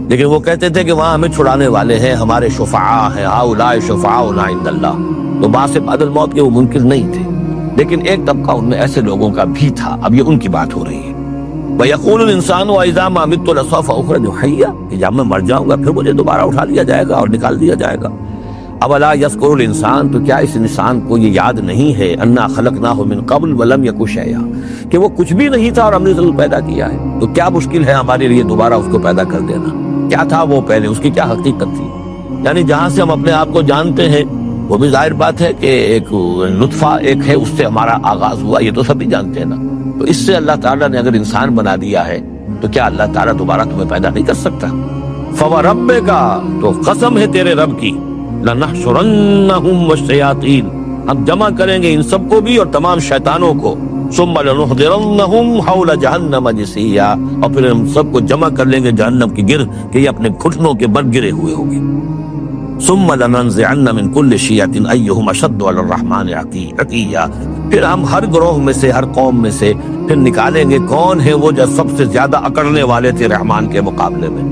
لیکن وہ کہتے تھے کہ وہاں ہمیں چھڑانے والے ہیں، ہمارے شفعاء ہیں، ہؤلاء شفعاؤنا عند اللہ، تو بعث بعد الموت کے وہ منکر نہیں تھے، لیکن ایک طبقہ ان میں ایسے لوگوں کا بھی تھا۔ اب یہ ان کی بات ہو رہی ہے۔ وَيَقُولُ الْإِنسَانُ وَإِذَا مَا مِتُّ لَسَوْفَ أُخْرَجُ حَيًّا، کہ جب میں مر جاؤں گا پھر مجھے دوبارہ اٹھا لیا جائے گا اور نکال دیا جائے گا۔ أَوَلَا يَذْكُرُ الْإِنسَانُ، تو کیا اس انسان کو یہ یاد نہیں ہے، أَنَّا خَلَقْنَاهُ مِن قَبْلُ وَلَمْ يَكُ شَيْئًا، کہ وہ کچھ بھی نہیں تھا اور ہم نے ضرور پیدا کیا ہے، تو کیا مشکل ہے ہمارے لیے دوبارہ اس کو پیدا کر دینا؟ کیا تھا وہ پہلے، اس کی کیا حقیقت تھی؟ یعنی جہاں سے ہم اپنے آپ کو جانتے ہیں وہ بھی ظاہر بات ہے کہ ایک نطفہ ایک ہے، اس سے ہمارا آغاز ہوا، یہ تو سبھی جانتے ہیں نا۔ تو اس سے اللہ تعالیٰ نے اگر انسان بنا دیا ہے تو کیا اللہ تعالیٰ دوبارہ تمہیں پیدا نہیں کر سکتا؟ فَوَرَبِّكَ، تو قسم ہے تیرے رب کی، لَنَحْشُرَنَّهُمْ وَالشَّيَاطِينَ، ہم جمع کریں گے ان سب کو بھی اور تمام شیطانوں کو، ثُمَّ لَنُحْضِرَنَّهُمْ حَوْلَ جَهَنَّمَ جِثِيًّا، اور پھر ہم سب کو جمع کر لیں گے جہنم کی گرد کہ یہ اپنے گھٹنوں کے بل گرے ہوئے ہوگی۔ ثُمَّ لَنَنزِعَنَّ مِن كُلِّ شِيَّةٍ أَيُّهُمْ أَشَدُّ عَلَى الرَّحْمَنِ عَتِيًّا، پھر ہم ہر گروہ میں سے، ہر قوم میں سے پھر نکالیں گے کون ہے وہ جو سب سے زیادہ اکڑنے والے تھے رحمان کے مقابلے میں۔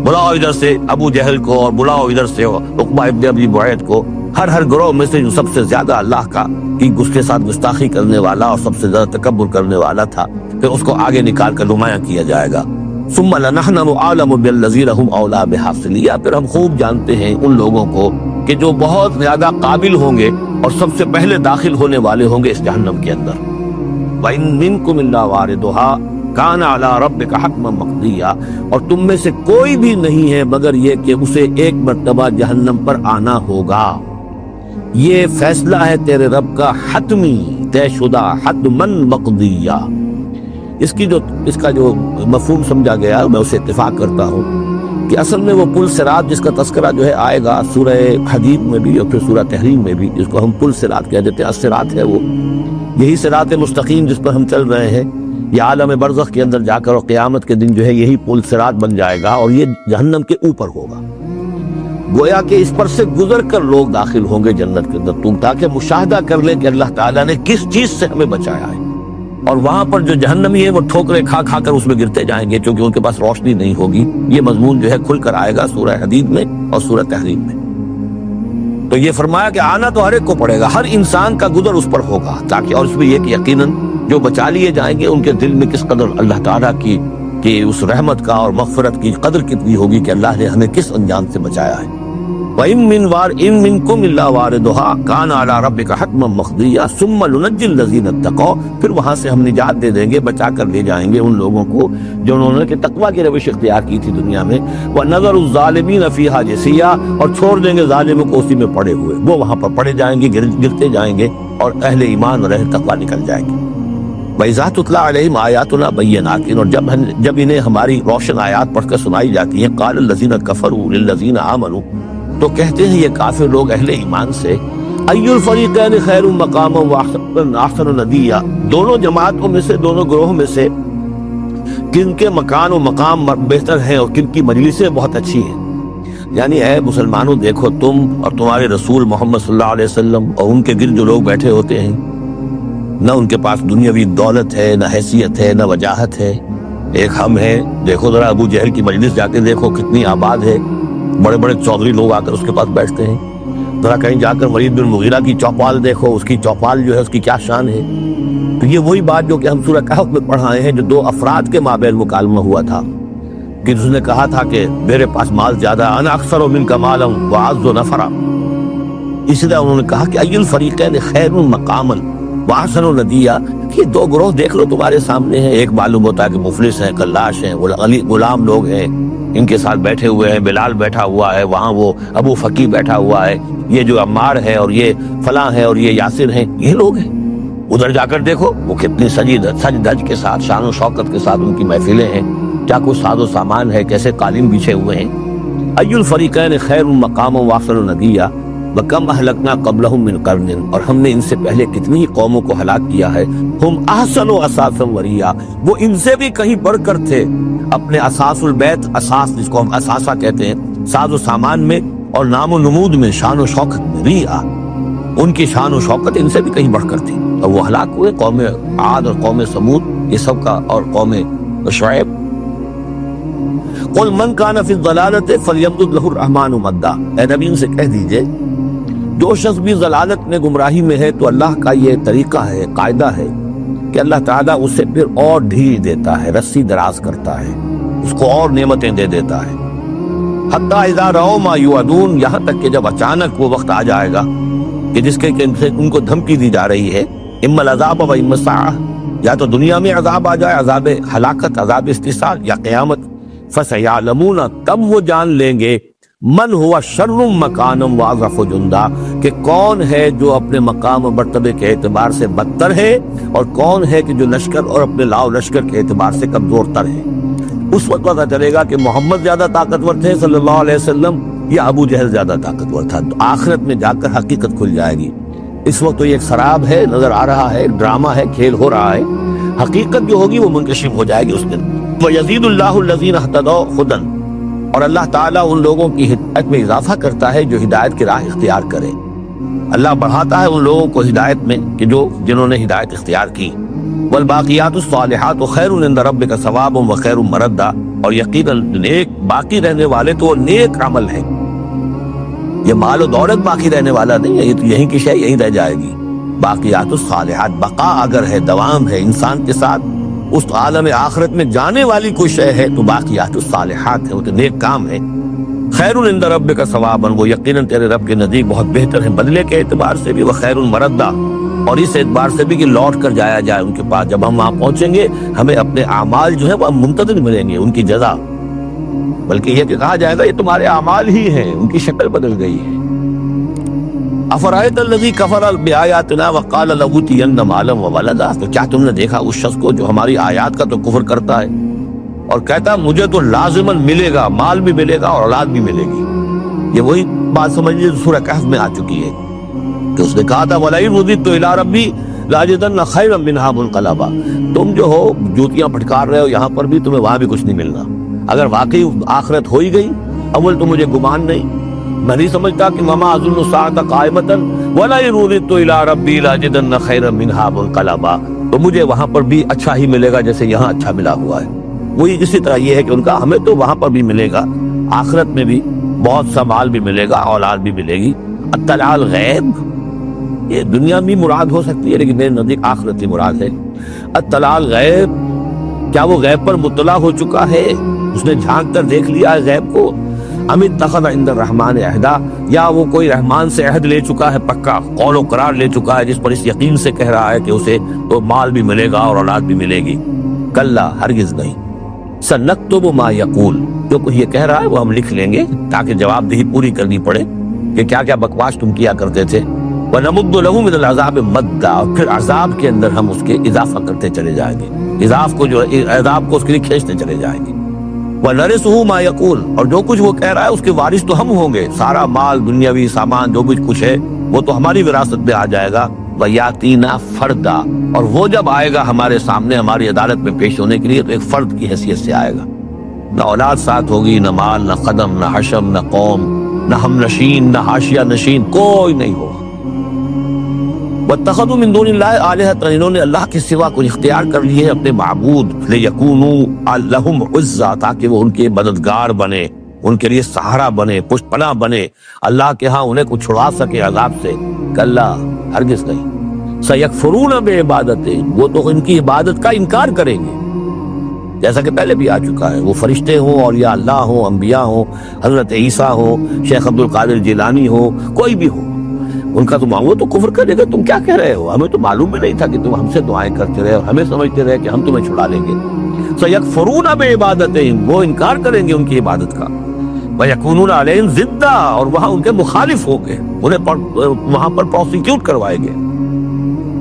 بلاؤ ادھر سے ابو جہل کو اور بلاؤ ادھر سے عقبہ ابن ابی معیط کو، ہر گروہ میں سے جو سب سے زیادہ اللہ کا کی اس کے ساتھ گستاخی کرنے والا اور سب سے زیادہ تکبر کرنے والا تھا، پھر اس کو آگے نکال کر نمایاں کیا جائے گا۔ ثم لنحن عالم بالذین هم اولی بحاصلیہ، پھر ہم خوب جانتے ہیں ان لوگوں کو کہ جو بہت زیادہ قابل ہوں گے اور سب سے پہلے داخل ہونے والے ہوں گے اس جہنم کے اندر۔ وَإِن مِّنكُمْ إِلَّا وَارِدُهَا كَانَ عَلَىٰ رَبِّكَ حَتْمًا مَّقْضِيًّا، اور تم میں سے کوئی بھی نہیں ہے مگر یہ کہ اسے ایک مرتبہ جہنم پر آنا ہوگا، یہ فیصلہ ہے تیرے رب کا حتمی، طے شدہ، حتماً مقضیہ۔ اس کا جو مفہوم سمجھا گیا میں اسے اتفاق کرتا ہوں کہ اصل میں وہ پل صراط جس کا تذکرہ جو ہے آئے گا سورہ حدید میں بھی اور پھر سورہ تحریم میں بھی، جس کو ہم پل صراط کہہ دیتے ہیں، الصراط ہے وہ، یہی صراط مستقیم جس پر ہم چل رہے ہیں، یہ عالم برزخ کے اندر جا کر اور قیامت کے دن جو ہے یہی پل صراط بن جائے گا اور یہ جہنم کے اوپر ہوگا، گویا کہ اس پر سے گزر کر لوگ داخل ہوں گے جنت کے اندر، تم تاکہ مشاہدہ کر لیں کہ اللہ تعالیٰ نے کس چیز سے ہمیں بچایا ہے۔ اور وہاں پر جو جہنمی ہے وہ ٹھوکریں کھا کھا کر اس میں گرتے جائیں گے کیونکہ ان کے پاس روشنی نہیں ہوگی۔ یہ مضمون جو ہے کھل کر آئے گا سورہ حدید میں اور سورہ تحریم میں۔ تو یہ فرمایا کہ آنا تو ہر ایک کو پڑے گا، ہر انسان کا گزر اس پر ہوگا، تاکہ اور اس میں یہ کہ یقیناً جو بچا لیے جائیں گے ان کے دل میں کس قدر اللہ تعالیٰ کی کہ اس رحمت کا اور مغفرت کی قدر کتنی ہوگی کہ اللہ نے ہمیں کس انجام سے بچایا ہے۔ وَإِن مِّنكُمْ إِلَّا وَارِدُهَا كَانَ عَلَىٰ رَبِّكَ حَتْمًا مَّقْضِيًّا ثُمَّ نُنَجِّي الَّذِينَ اتَّقَوْا، پھر وہاں سے ہم نجات دے دیں گے، بچا کر لے جائیں گے ان لوگوں کو جو انہوں نے کہ تقویٰ کی روش اختیار کی تھی دنیا میں، وَنَذَرُ الظَّالِمِينَ فِيهَا جِثِيًّا، اور چھوڑ دیں گے ظالموں کو اسی میں پڑے ہوئے، وہ وہاں پر پڑے جائیں گے، گرتے جائیں گے، اور اہل ایمان اور اہل تقویٰ نکل جائیں گے۔ وَإِذَا تُتْلَىٰ عَلَيْهِمْ آيَاتُنَا بَيِّنَاتٍ، اور جب انہیں ہماری روشن آیات پڑھ کر سنائی جاتی ہیں، قَالَ الَّذِينَ كَفَرُوا لِلَّذِينَ آمَنُوا، تو کہتے ہیں یہ کافر لوگ اہل ایمان سے، اَيُّ الْفَرِيقَيْنِ خَيْرٌ مَّقَامًا وَأَحْسَنُ نَدِيًّا، دونوں جماعتوں میں سے، دونوں گروہوں میں سے کن کے مکان و مقام بہتر ہیں اور کن کی مجلسیں بہت اچھی ہیں۔ یعنی اے مسلمانوں، دیکھو تم اور تمہارے رسول محمد صلی اللہ علیہ وسلم اور ان کے گرد جو لوگ بیٹھے ہوتے ہیں، نہ ان کے پاس دنیاوی دولت ہے، نہ حیثیت ہے، نہ وجاہت ہے، ایک ہم ہیں۔ دیکھو ذرا ابو جہل کی مجلس جا کے دیکھو کتنی آباد ہے، بڑے بڑے چودھری لوگ آ کر اس کے پاس بیٹھتے ہیں۔ ذرا کہیں جا کر ولید بن مغیرہ کی چوپال دیکھو، اس کی چوپال جو ہے اس کی کیا شان ہے۔ تو یہ وہی بات جو کہ ہم سورہ کہف میں پڑھائے ہیں، جو دو افراد کے مابین مکالمہ ہوا تھا کہ اس نے کہا تھا کہ میرے پاس مال زیادہ، انا اکثر منک مالا واعز نفرا، اسی طرح انہوں نے کہا کہ ای الفریقین خیر مقاما واحسن ندیا، کہ دو گروہ دیکھ لو تمہارے سامنے ہیں، ایک معلوم ہوتا ہے کہ مفلس ہیں، کلاش ہیں، غلام لوگ ہیں، ان کے ساتھ بیٹھے ہوئے ہیں، بلال بیٹھا ہوا ہے، وہاں وہ ابو فقی بیٹھا ہوا ہے، یہ جو عمار ہے اور یہ فلاں ہے اور یہ یاسر ہیں، یہ لوگ ہیں۔ ادھر جا کر دیکھو وہ کتنی سج دھج کے ساتھ، شان و شوکت کے ساتھ ان کی محفلیں ہیں، کیا کچھ ساز و سامان ہے، کیسے قالین بچھے ہوئے ہیں۔ ای الفریقین خیر مقاما واحسن ندیا وَكَمْ أَهْلَكْنَا قَبْلَهُم مِّن قَرْنٍ، اور ہم نے ان سے پہلے کتنی ہی قوموں کو ہلاک کیا ہے، ہم احسن اثاثا وریا، وہ ان سے بھی کہیں بڑھ کر تھے اپنے اساس البیت، اساس جس کو ہم اثاثہ کہتے ہیں، ساز و سامان میں اور نام و نمود میں، شان و شوکت میں، ریا، ان کی شان و شوکت ان سے بھی کہیں بڑھ کر تھی، اور وہ ہلاک ہوئے۔ قوم عاد اور قوم سمود یہ سب کا، اور قوم شعیب۔ قل من کان فی الضلالۃ فلیمدد لہ الرحمن مدا، اے نبی ان سے کہہ دیجئے جو شخص بھی ضلالت میں، گمراہی میں ہے، تو اللہ کا یہ طریقہ ہے، قاعدہ ہے کہ اللہ تعالیٰ اسے پھر اور ڈھیل دیتا ہے، رسی دراز کرتا ہے، اس کو اور نعمتیں دے دیتا ہے۔ حتی اذا رأوا ما یوعدون، یہاں تک کہ جب اچانک وہ وقت آ جائے گا کہ جس کے ان کو دھمکی دی جا رہی ہے، اما العذاب و اما الساعہ، یا تو دنیا میں عذاب آ جائے، عذاب ہلاکت، عذاب استحصال، یا قیامت، فسیعلمون، تب وہ جان لیں گے، من ہوا شر مکانا واضعف جندا، کہ کون ہے جو اپنے مقام و مرتبے کے اعتبار سے بدتر ہے، اور کون ہے کہ جو لشکر اور اپنے لاؤ لشکر کے اعتبار سے کمزور تر ہے۔ اس وقت پتہ چلے گا کہ محمد زیادہ طاقتور تھے صلی اللہ علیہ وسلم، یا ابو جہل زیادہ طاقتور تھا۔ تو آخرت میں جا کر حقیقت کھل جائے گی۔ اس وقت تو یہ ایک سراب ہے، نظر آ رہا ہے، ایک ڈرامہ ہے، کھیل ہو رہا ہے، حقیقت جو ہوگی وہ منکشف ہو جائے گی اس دن۔ وَيَزِيدُ اللَّهُ الَّذِينَ اهْتَدَوْا هُدًى، اور اللہ تعالیٰ ان لوگوں کی ہدایت میں اضافہ کرتا ہے جو ہدایت کی راہ اختیار کرے۔ اللہ بڑھاتا ہے ان لوگوں کو ہدایت میں کہ جنہوں نے ہدایت اختیار کی۔ والباقیات الصالحات خیر عند ربک ثوابا وخیر مردا، اور یقیناً نیک باقی رہنے والے تو وہ نیک عمل ہے۔ یہ مال و دولت باقی رہنے والا نہیں ہے، یہ تو یہیں کی شے یہیں رہ جائے گی۔ باقیات الصالحات، بقا اگر ہے، دوام ہے انسان کے ساتھ، اس عالم آخرت میں جانے والی کوئی شے ہے تو باقیات الصالحات ہے، وہ تو نیک کام ہے۔ خیر عند ربک ثوابا، وہ یقیناً تیرے رب کے نزدیک بہت بہتر ہے بدلے کے اعتبار سے بھی، وہ خیر مردا، اور اس اعتبار سے بھی کہ لوٹ کر جایا جائے ان کے پاس۔ جب ہم وہاں پہنچیں گے ہمیں اپنے اعمال جو ہیں وہ منتظر ملیں گے، ان کی جزا، بلکہ یہ کہ کہا جائے گا یہ تمہارے اعمال ہی ہیں، ان کی شکل بدل گئی ہے۔ افرأیت الذی کفر بآیاتنا وقال لأوتین مالا وولدا، تو کیا تم نے دیکھا اس شخص کو جو ہماری آیات کا تو کفر کرتا ہے اور کہتا مجھے تو لازماً ملے گا، مال بھی ملے گا اور اولاد بھی ملے گی۔ یہ وہی بات سمجھیے جو سورہ کہف میں آ چکی ہے کہ اس نے کہا تھا وَلَئِن رُدِدتُّ إِلَىٰ رَبِّي لَأَجِدَنَّ خَيْرًا مِّنْهَا مُنقَلَبًا، تم جو ہو جوتیاں پھٹکار رہے ہو یہاں پر بھی، تمہیں وہاں بھی کچھ نہیں ملنا۔ اگر واقعی آخرت ہو ہی گئی، اول تو مجھے گمان نہیں، میں نہیں سمجھتا کہ مما اظن الساعة قائمة وَلَئِن رُدِدتُّ إِلَىٰ رَبِّي لَأَجِدَنَّ خَيْرًا مِّنْهَا مُنقَلَبًا، تو مجھے وہاں پر بھی اچھا ہی ملے گا جیسے یہاں اچھا ملا ہوا ہے۔ وہی اسی طرح یہ ہے کہ ان کا ہمیں تو وہاں پر بھی ملے گا، آخرت میں بھی بہت سا مال بھی ملے گا، اولاد بھی ملے گی، اطلاع الغیب یہ دنیا بھی مراد ہو سکتی ہے لیکن میرے نزدیک آخرتی مراد ہے. اطلاع الغیب کیا وہ غیب پر مطلع ہو چکا ہے, اس نے جھانک کر دیکھ لیا ہے غیب کو. ام اتخذ عند الرحمن عہدا یا وہ کوئی رحمان سے عہد لے چکا ہے, پکا قول و قرار لے چکا ہے جس پر اس یقین سے کہہ رہا ہے کہ اسے تو مال بھی ملے گا اور اولاد بھی ملے گی. کلا ہرگز نہیں. سنکتب ما یقول جو کچھ یہ کہہ رہا ہے وہ ہم لکھ لیں گے تاکہ جواب دہی پوری کرنی پڑے کہ کیا کیا بکواس تم کیا کرتے تھے. وَنَمُدُّ لَهُ مِنَ الْعَذَابِ مَدًّا اور پھر عذاب کے اندر ہم اس کے اضافہ کرتے چلے جائیں گے, عذاب کو اس کے لیے کھینچتے چلے جائیں گے. وَنَرِثُهُ مَا يَقُولُ اور جو کچھ وہ کہہ رہا ہے اس کے وارث تو ہم ہوں گے, سارا مال دنیاوی سامان جو کچھ ہے وہ تو ہماری وراثت میں آ جائے گا. وَيَأْتِينَا فَرْدًا اور وہ جب آئے گا ہمارے سامنے ہماری عدالت میں پیش ہونے کے لیے تو ایک فرد کی حیثیت سے آئے گا. نہ اولاد ساتھ ہوگی, نہ مال, نہ قدم, نہ حشم, نہ قوم, نہ ہم نشین, نہ حاشیہ نشین, کوئی نہیں ہوگا. وَاتَّخَذُوا مِن دُونِ اللَّهِ آلِهَةً انہوں نے اللہ کے سوا کچھ اختیار کر لیے اپنے معبود. لِيَكُونُوا لَهُمْ عِزًّا تاکہ وہ ان کے مددگار بنے, ان کے لیے سہارا بنے, پشت پناہ بنے, اللہ کے ہاں انہیں کچھ چھڑا سکے عذاب سے. کلا ہرگز نہیں. سَيَكْفُرُونَ بِعِبَادَتِهِمْ وہ تو ان کی عبادت کا انکار کریں گے جیسا کہ پہلے بھی آ چکا ہے. وہ فرشتے ہوں, اولیاء اللہ ہوں, انبیاء ہوں, حضرت عیسیٰ ہوں, شیخ عبد القادر جیلانی ہو, کوئی بھی ہو, ان کا تو وہ تو کفر کرے گا. تم کیا کہہ رہے ہو, ہمیں تو معلوم بھی نہیں تھا کہ تم ہم سے دعائیں کرتے رہے اور ہمیں سمجھتے رہے کہ ہم تمہیں چھڑا لیں گے. سَيَكْفُرُونَ بِعِبَادَتِهِمْ وہ انکار کریں گے ان کی عبادت کا. وَيَكُونُونَ عَلَيْهِمْ ضِدًّا اور وہاں ان کے مخالف ہوں گے, انہیں وہاں پر پروسیکیوٹ کروائیں گے.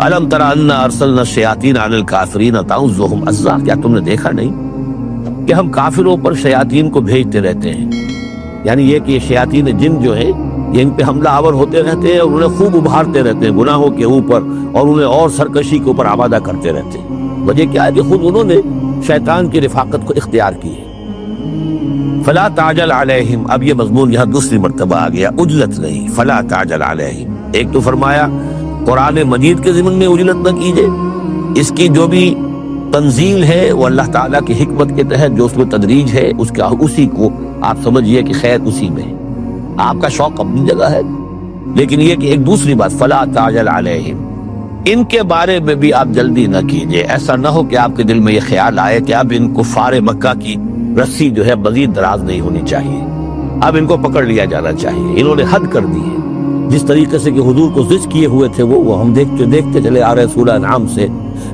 أَلَمْ تَرَ أَنَّا أَرْسَلْنَا الشَّيَاطِينَ عَلَى الْكَافِرِينَ تَعُزُّهُمْ عَزًّا کیا تم نے دیکھا نہیں کہ ہم کافروں پر شیاطین کو بھیجتے رہتے ہیں. یعنی یہ کہ یہ شیاطین جن جو ہیں یہ ان پہ حملہ آور ہوتے رہتے ہیں اور انہیں خوب ابھارتے رہتے ہیں گناہوں کے اوپر اور انہیں اور سرکشی کے اوپر آمادہ کرتے رہتے ہیں. وجہ کیا ہے کہ خود انہوں نے شیطان کی رفاقت کو اختیار کی ہے. فلا تعجل علیہم اب یہ مضمون یہاں دوسری مرتبہ آ گیا, عجلت نہیں. فلا تعجل علیہم ایک تو فرمایا قرآن مجید کے ضمن میں عجلت نہ کیجئے, اس کی جو بھی تنزیل ہے وہ اللہ تعالیٰ کی حکمت کے تحت جو اس میں تدریج ہے اس کا اسی کو آپ سمجھئے کہ خیر اسی میں ہے. آپ کا شوق اپنی جگہ ہے لیکن یہ کہ ایک دوسری بات فلا تعجل علیہم ان کے بارے میں بھی آپ جلدی نہ کیجئے. ایسا نہ ہو کہ آپ کے دل میں یہ خیال آئے کہ اب ان کفار مکہ کی رسی جو ہے مزید دراز نہیں ہونی چاہیے, اب ان کو پکڑ لیا جانا چاہیے, انہوں نے حد کر دی ہے. جس طریقے سے کہ حضور کو ضد کیے ہوئے تھے وہ ہم دیکھتے چلے آ رہے سورہ انعام سے,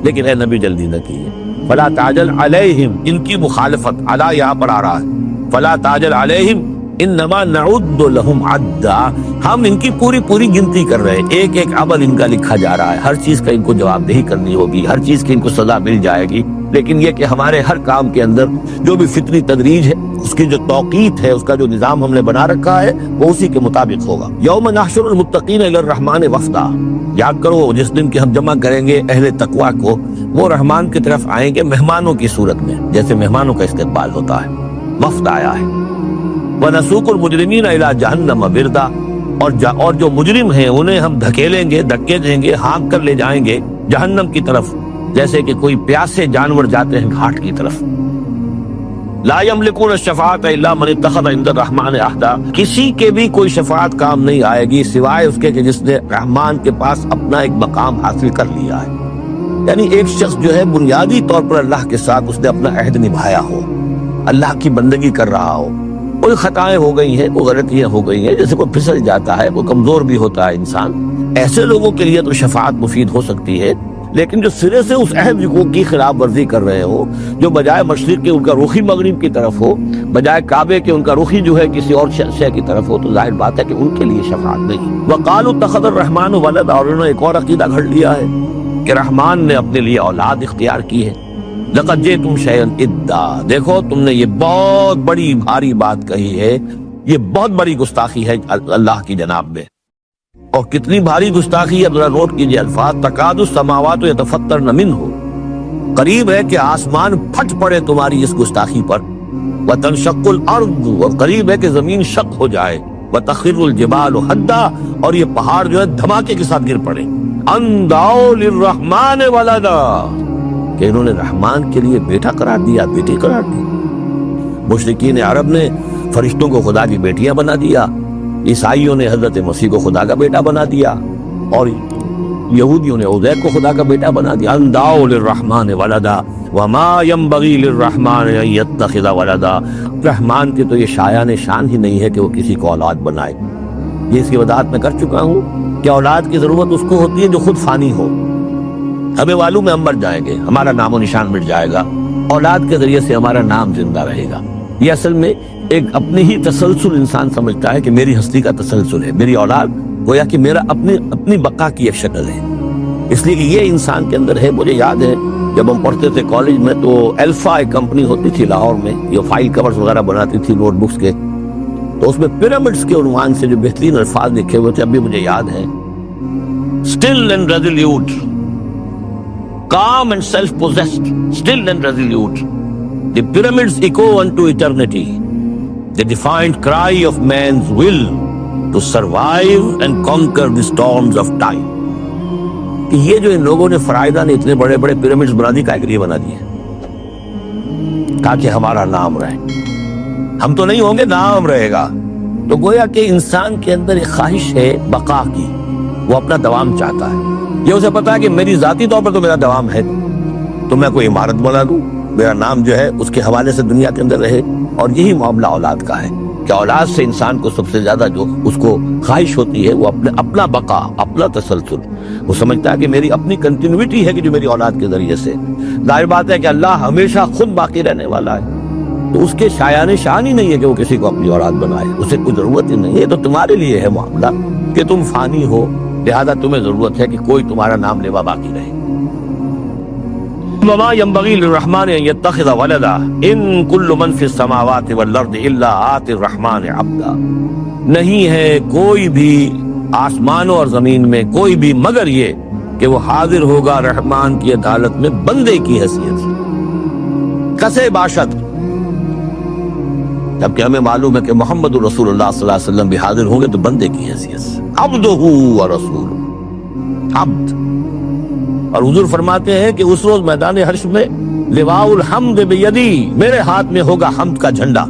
لیکن اے نبی جلدی نہ کیجئے. فلا تعجل علیہم ان کی مخالفت علی یہاں پر آ رہا ہے. فلا تعجل علیہم انما نعد لهم عدا ہم ان کی پوری گنتی کر رہے ہیں, ایک ایک عمل ان کا لکھا جا رہا ہے, ہر چیز کا ان کو جواب دہی کرنی ہوگی, ہر چیز کی ان کو سزا مل جائے گی. لیکن یہ کہ ہمارے ہر کام کے اندر جو بھی فطری تدریج ہے اس کی جو توقیت ہے, اس کا جو نظام ہم نے بنا رکھا ہے وہ اسی کے مطابق ہوگا. یوم نحشر المتقین الی الرحمن وفدا یاد کرو جس دن کہ ہم جمع کریں گے اہل تقویٰ کو, وہ رحمان کی طرف آئیں گے مہمانوں کی صورت میں, جیسے مہمانوں کا استقبال ہوتا ہے. وفد آیا ہے. وَنَسُوقُ الْمُجْرِمِينَ إِلَىٰ جَهَنَّمَ وِرْدًا اور جو مجرم ہیں انہیں ہم دھکیلیں گے, دھکے دیں گے, ہانک کر لے جائیں گے جہنم کی طرف, جیسے کہ کوئی پیاسے جانور جاتے ہیں گھاٹ کی طرف. لا يملكون الشفاعة الا من اتخذ عند الرحمن عہدا کسی کے بھی کوئی شفاعت کام نہیں آئے گی سوائے اس کے کہ جس نے رحمان کے پاس اپنا ایک مقام حاصل کر لیا ہے. یعنی ایک شخص جو ہے بنیادی طور پر اللہ کے ساتھ اس نے اپنا عہد نبھایا ہو, اللہ کی بندگی کر رہا ہو, کوئی خطائیں ہو گئی ہیں, کوئی غلطیاں ہو گئی ہیں, جیسے کوئی پھسل جاتا ہے, کوئی کمزور بھی ہوتا ہے انسان, ایسے لوگوں کے لیے تو شفاعت مفید ہو سکتی ہے. لیکن جو سرے سے اس عہد کی خلاف ورزی کر رہے ہو, جو بجائے مشرق کے ان کا رخی مغرب کی طرف ہو, بجائے کعبے کے ان کا رخی جو ہے کسی اور شے کی طرف ہو, تو ظاہر بات ہے کہ ان کے لیے شفاعت نہیں. وَقَالُوا اتَّخَذَ الرَّحْمَنُ وَلَدًا اور انہوں نے ایک اور عقیدہ گھڑ لیا ہے کہ رحمان نے اپنے لیے اولاد اختیار کی ہے. لَقَدْ جِئْتُمْ شَيْئًا إِدًّا دیکھو تم نے یہ بہت بڑی بھاری بات کہی ہے, یہ بہت بڑی گستاخی ہے اللہ کی جناب میں. اور کتنی بھاری گستاخی ہے ذرا نوٹ کیجئے الفاظ. تکاد السماوات یتفطرن منہ قریب ہے کہ آسمان پھٹ پڑے تمہاری اس گستاخی پر. وتنشق الارض اور قریب ہے کہ زمین شق ہو جائے. وتخر الجبال حدا اور یہ پہاڑ جو ہے دھماکے کے ساتھ گر پڑے. ان دعوا للرحمن ولدا کہ انہوں نے رحمان کے لیے بیٹا قرار دیا, بیٹی قرار دی. مشرکین عرب نے فرشتوں کو خدا کی بیٹیاں بنا دیا, عیسائیوں نے حضرت مسیح کو خدا کا بیٹا بنا دیا اور یہودیوں نے عزیر کو خدا کا بیٹا بنا دیا. ان دعوا للرحمن ولدا وما ينبغي للرحمن ان يتخذ ولدا. رحمان کی تو یہ شایان شان ہی نہیں ہے کہ وہ کسی کو اولاد بنائے. یہ اس کی وضاحت میں کر چکا ہوں کہ اولاد کی ضرورت اس کو ہوتی ہے جو خود فانی ہو. ہمیں معلوم ہے ہم مر جائیں گے, ہمارا نام و نشان مٹ جائے گا, اولاد کے ذریعے سے ہمارا نام زندہ رہے گا. یہ اصل میں ایک اپنی ہی تسلسل انسان سمجھتا ہے کہ میری ہستی کا تسلسل ہے, میری اولاد گویا کہ میرا اپنی بقا کی ایک شکل ہے. اس لیے کہ یہ انسان کے اندر ہے. مجھے یاد ہے جب ہم پڑھتے تھے کالج میں تو الفا ایک کمپنی ہوتی تھی لاہور میں, یہ فائل کورز وغیرہ بناتی تھی نوٹ بکس کے, تو اس میں پیرامڈز کے عنوان سے جو بہترین الفاظ لکھے ہوئے تھے ابھی مجھے یاد ہے. Still and resolute, calm and self-possessed, still and resolute, the pyramids echo unto eternity, the defiant cry of man's will to survive and conquer the storms of time. کہ یہ جو ان لوگوں نے فرائدہ نے اتنے بڑے بڑے پیرامڈز بنا دی, کائے کے لیے بنا دیے؟ تاکہ ہمارا نام رہے. ہم تو نہیں ہوں گے, نام رہے گا. تو گویا کہ انسان کے اندر ایک خواہش ہے بقا کی, وہ اپنا دوام چاہتا ہے. یہ اسے پتا ہے کہ میری ذاتی طور پر تو میرا دوام ہے, تو میں کوئی عمارت بنا دوں, میرا نام جو ہے اس کے حوالے سے دنیا کے اندر رہے. اور یہی معاملہ اولاد کا ہے کہ اولاد سے انسان کو سب سے زیادہ جو اس کو خواہش ہوتی ہے وہ اپنا بقا, اپنا تسلسل. وہ سمجھتا ہے کہ میری اپنی کنٹینیوٹی ہے کہ جو میری اولاد کے ذریعے سے. ظاہر بات ہے کہ اللہ ہمیشہ خود باقی رہنے والا ہے, تو اس کے شایان شان ہی نہیں ہے کہ وہ کسی کو اپنی اولاد بنائے. اسے کوئی ضرورت ہی نہیں ہے. یہ تو تمہارے لیے ہے معاملہ کہ تم فانی ہو, لہذا تمہیں ضرورت ہے کہ کوئی تمہارا نام لیوا باقی رہے. وما ينبغي للرحمن ان يتخذ ولدا ان كل من في السماوات والارض الا آتي الرحمن عبدا. نہیں ہے کوئی بھی آسمانوں اور زمین میں کوئی بھی مگر یہ کہ وہ حاضر ہوگا رحمان کی عدالت میں بندے کی حیثیت سے. کسے باشد, جبکہ ہمیں معلوم ہے کہ محمد رسول اللہ صلی اللہ علیہ وسلم بھی حاضر ہوں گے تو بندے کی حیثیت سے. عبدہ و رسول, عبد. اور حضور فرماتے ہیں کہ اس روز میدان حشر میں لواء الحمد بیدی, میرے ہاتھ میں ہوگا حمد کا جھنڈا,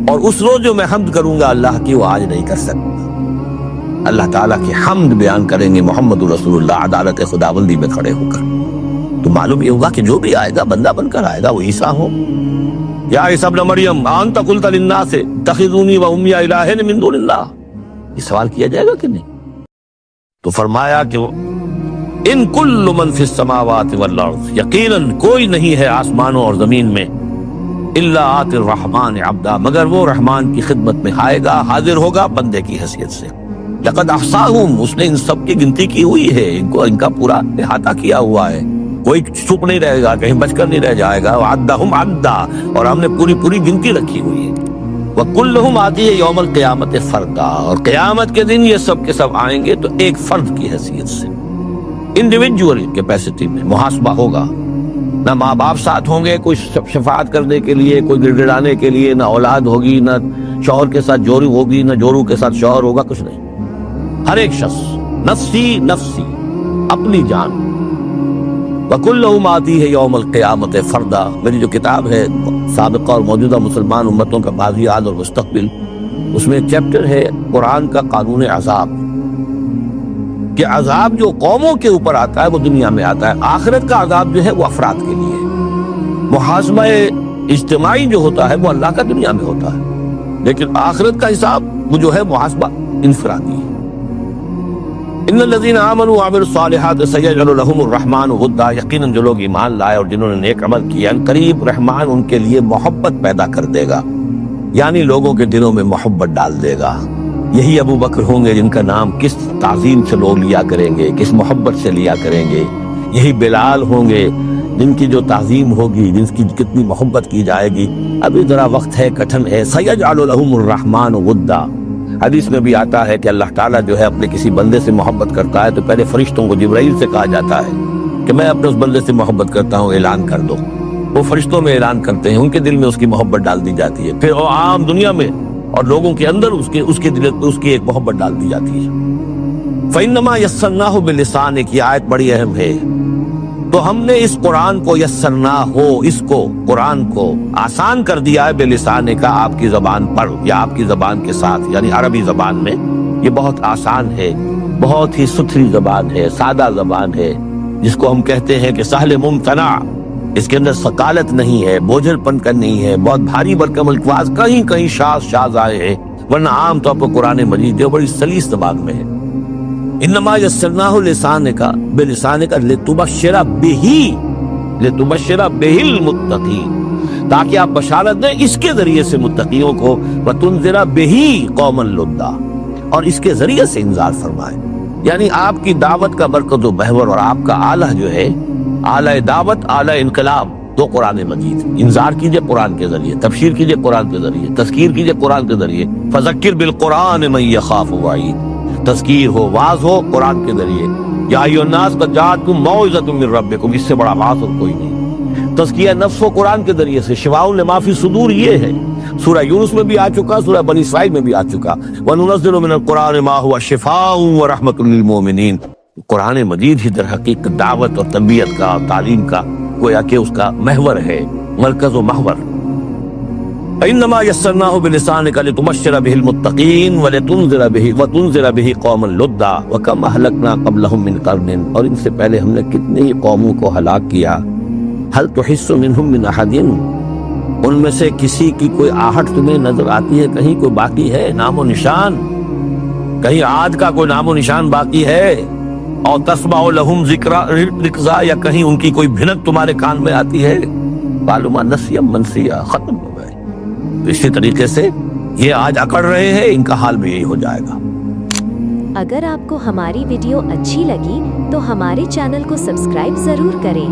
اور اس روز جو میں حمد کروں گا اللہ کی وہ آج نہیں کر سکتا. اللہ تعالیٰ کی حمد بیان کریں گے محمد رسول اللہ عدالت خداوندی میں کھڑے ہو کر. تو معلوم یہ ہوگا کہ جو بھی آئے گا بندہ بن کر آئے گا, وہ عیسیٰ ہو. یا عیسیٰ ابن مریم انت قلت للناس اتخذونی و امی الہین من دون اللہ, یہ سوال کیا جائے گا کہ نہیں؟ تو فرمایا کہ ان کل من فی السماوات والارض, یقیناً کوئی نہیں ہے آسمانوں اور زمین میں, الا آتی الرحمن عبدا, مگر وہ رحمان کی خدمت میں آئے گا, حاضر ہوگا بندے کی حیثیت سے. لقد احصاہم, اس نے ان سب کی گنتی کی ہوئی ہے, ان کا پورا احاطہ کیا ہوا ہے, کوئی چھپ نہیں رہے گا, کہیں بچ کر نہیں رہ جائے گا. وعدہم عدا, اور ہم نے پوری گنتی رکھی ہوئی ہے. وکلہم آتی ہے یوم القیامت فردا, اور قیامت کے دن یہ سب کے سب آئیں گے تو ایک فرد کی حیثیت سے, انڈیویجول کیپیسٹی میں محاسبہ ہوگا. نہ ماں باپ ساتھ ہوں گے کوئی شفاعت کرنے کے لیے, کوئی گڑ گڑانے کے لیے, نہ اولاد ہوگی, نہ شوہر کے ساتھ جوڑی ہوگی, نہ جوڑوں کے ساتھ شوہر ہوگا, کچھ نہیں. ہر ایک شخص نفسی نفسی, اپنی جان. وَكُلُّهُمْ آتی ہے یوم القیامت فردا. میری جو کتاب ہے سابقہ اور موجودہ مسلمان امتوں کا ماضی, حال اور مستقبل, اس میں ایک چیپٹر ہے قرآن کا قانون عذاب, کہ عذاب جو قوموں کے اوپر آتا ہے وہ دنیا میں آتا ہے. آخرت کا عذاب جو ہے وہ افراد کے لیے. محاسبہ اجتماعی جو ہوتا ہے وہ اللہ کا دنیا میں ہوتا ہے, لیکن آخرت کا حساب وہ جو ہے محاسبہ انفرادی ہے. ان الذین آمنوا وعملوا الصالحات سیجعل لهم الرحمن ودا, یقیناً جو لوگ ایمان لائے اور جنہوں نے نیک عمل کیا, ان قریب رحمان ان کے لیے محبت پیدا کر دے گا, یعنی لوگوں کے دلوں میں محبت ڈال دے گا. یہی ابو بکر ہوں گے جن کا نام کس تعظیم سے لوگ لیا کریں گے, کس محبت سے لیا کریں گے. یہی بلال ہوں گے جن کی جو تعظیم ہوگی, جن کی کتنی محبت کی جائے گی. ابھی ذرا وقت ہے, کٹھن ہے. سیجعل لهم الرحمن ودا, حدیث میں بھی آتا ہے کہ اللہ تعالیٰ جو ہے اپنے کسی بندے سے محبت کرتا ہے تو پہلے فرشتوں کو, جبرائیل سے کہا جاتا ہے کہ میں اپنے اس بندے سے محبت کرتا ہوں, اعلان کر دو. وہ فرشتوں میں اعلان کرتے ہیں, ان کے دل میں اس کی محبت ڈال دی جاتی ہے. پھر وہ عام دنیا میں اور لوگوں کے اندر اس کے دل میں اس کی ایک محبت ڈال دی جاتی ہے. فَإِنَّمَا يَسَّرْنَاهُ بِاللِّسَانِ, ایک یہ آیت بڑی اہم ہے تو ہم نے اس قرآن کو یسرنا ہو، اس کو قرآن کو آسان کر دیا ہے بلسان کا، آپ کی زبان پر یا آپ کی زبان کے ساتھ، یعنی عربی زبان میں یہ بہت آسان ہے، بہت ہی ستھری زبان ہے، سادہ زبان ہے، جس کو ہم کہتے ہیں کہ سہل ممتنع، اس کے اندر ثقالت نہیں ہے، بوجھل پن کا نہیں ہے، بہت بھاری برکم الفاظ کہیں کہیں شاذ آئے ہیں، ورنہ عام طور پر قرآن مجید جو بڑی سلیس زبان میں ہے۔ انما یسرناہ لسانک بلسانک لتبشر بہ المتقین، تاکہ آپ بشارت دیں اس کے ذریعے سے متقیوں کو، وتنذر بہ قوما لدا، اور اس کے ذریعے سے انذار فرمائے، یعنی آپ کی دعوت کا مرکز و محور اور آپ کا آلہ جو ہے، آلہ دعوت، آلہ انقلاب تو قرآن مجید۔ انذار کیجئے قرآن کے ذریعے، تبشیر کیجئے قرآن کے ذریعے، تذکیر کیجئے قرآن کے ذریعے، فذکر بالقرآن من یخاف وعید، تذکیر ہو، واعظ ہو قرآن کے ذریعے۔ یا ایھا الناس قد جاءتکم موعظۃ من ربکم، اس سے بڑا واعظ اور کوئی نہیں۔ تزکیہ نفس و قرآن کے ذریعے سے، شفاء لما فی الصدور یہ ہے، سورہ یونس میں بھی آ چکا، سورہ بنی اسرائیل میں بھی آ چکا، وَنُنَزِّلُ مِنَ الْقُرْآنِ مَا هُوَ شِفَاءٌ وَرَحْمَةٌ لِّلْمُؤْمِنِينَ۔ قرآن مجید ہی در حقیقت دعوت اور تربیت کا، تعلیم کا، گویا کہ اس کا محور ہے، مرکز و محور۔ فَإِنَّمَا يَسَّرْنَاهُ بِلِسَانِكَ لِتُبَشِّرَ بِهِ الْمُتَّقِينَ وَتُنذِرَ بِهِ قَوْمًا لُدًّا وَكَمْ أَهْلَكْنَا قَبْلَهُم مِّن قَرْنٍ، اور ان سے پہلے ہم نے کتنی ہی قوموں کو ہلاک کیا۔ هَلْ تُحِسُّ مِنْهُم مِّنْ أَحَدٍ، ان میں سے کسی کی کوئی آہٹ تمہیں نظر آتی ہے؟ کہیں کوئی باقی ہے نام و نشان؟ کہیں عاد کا کوئی نام و نشان باقی ہے؟ اور تسمع لهم ذکرا، یا کہیں ان کی کوئی بھنک تمہارے کان میں آتی ہے؟ معلومہ نسیا منسیا، ختم ہو گئے۔ تو اسی طریقے سے یہ آج اکڑ رہے ہیں، ان کا حال بھی یہی ہو جائے گا۔ اگر آپ کو ہماری ویڈیو اچھی لگی تو ہمارے چینل کو سبسکرائب ضرور کریں۔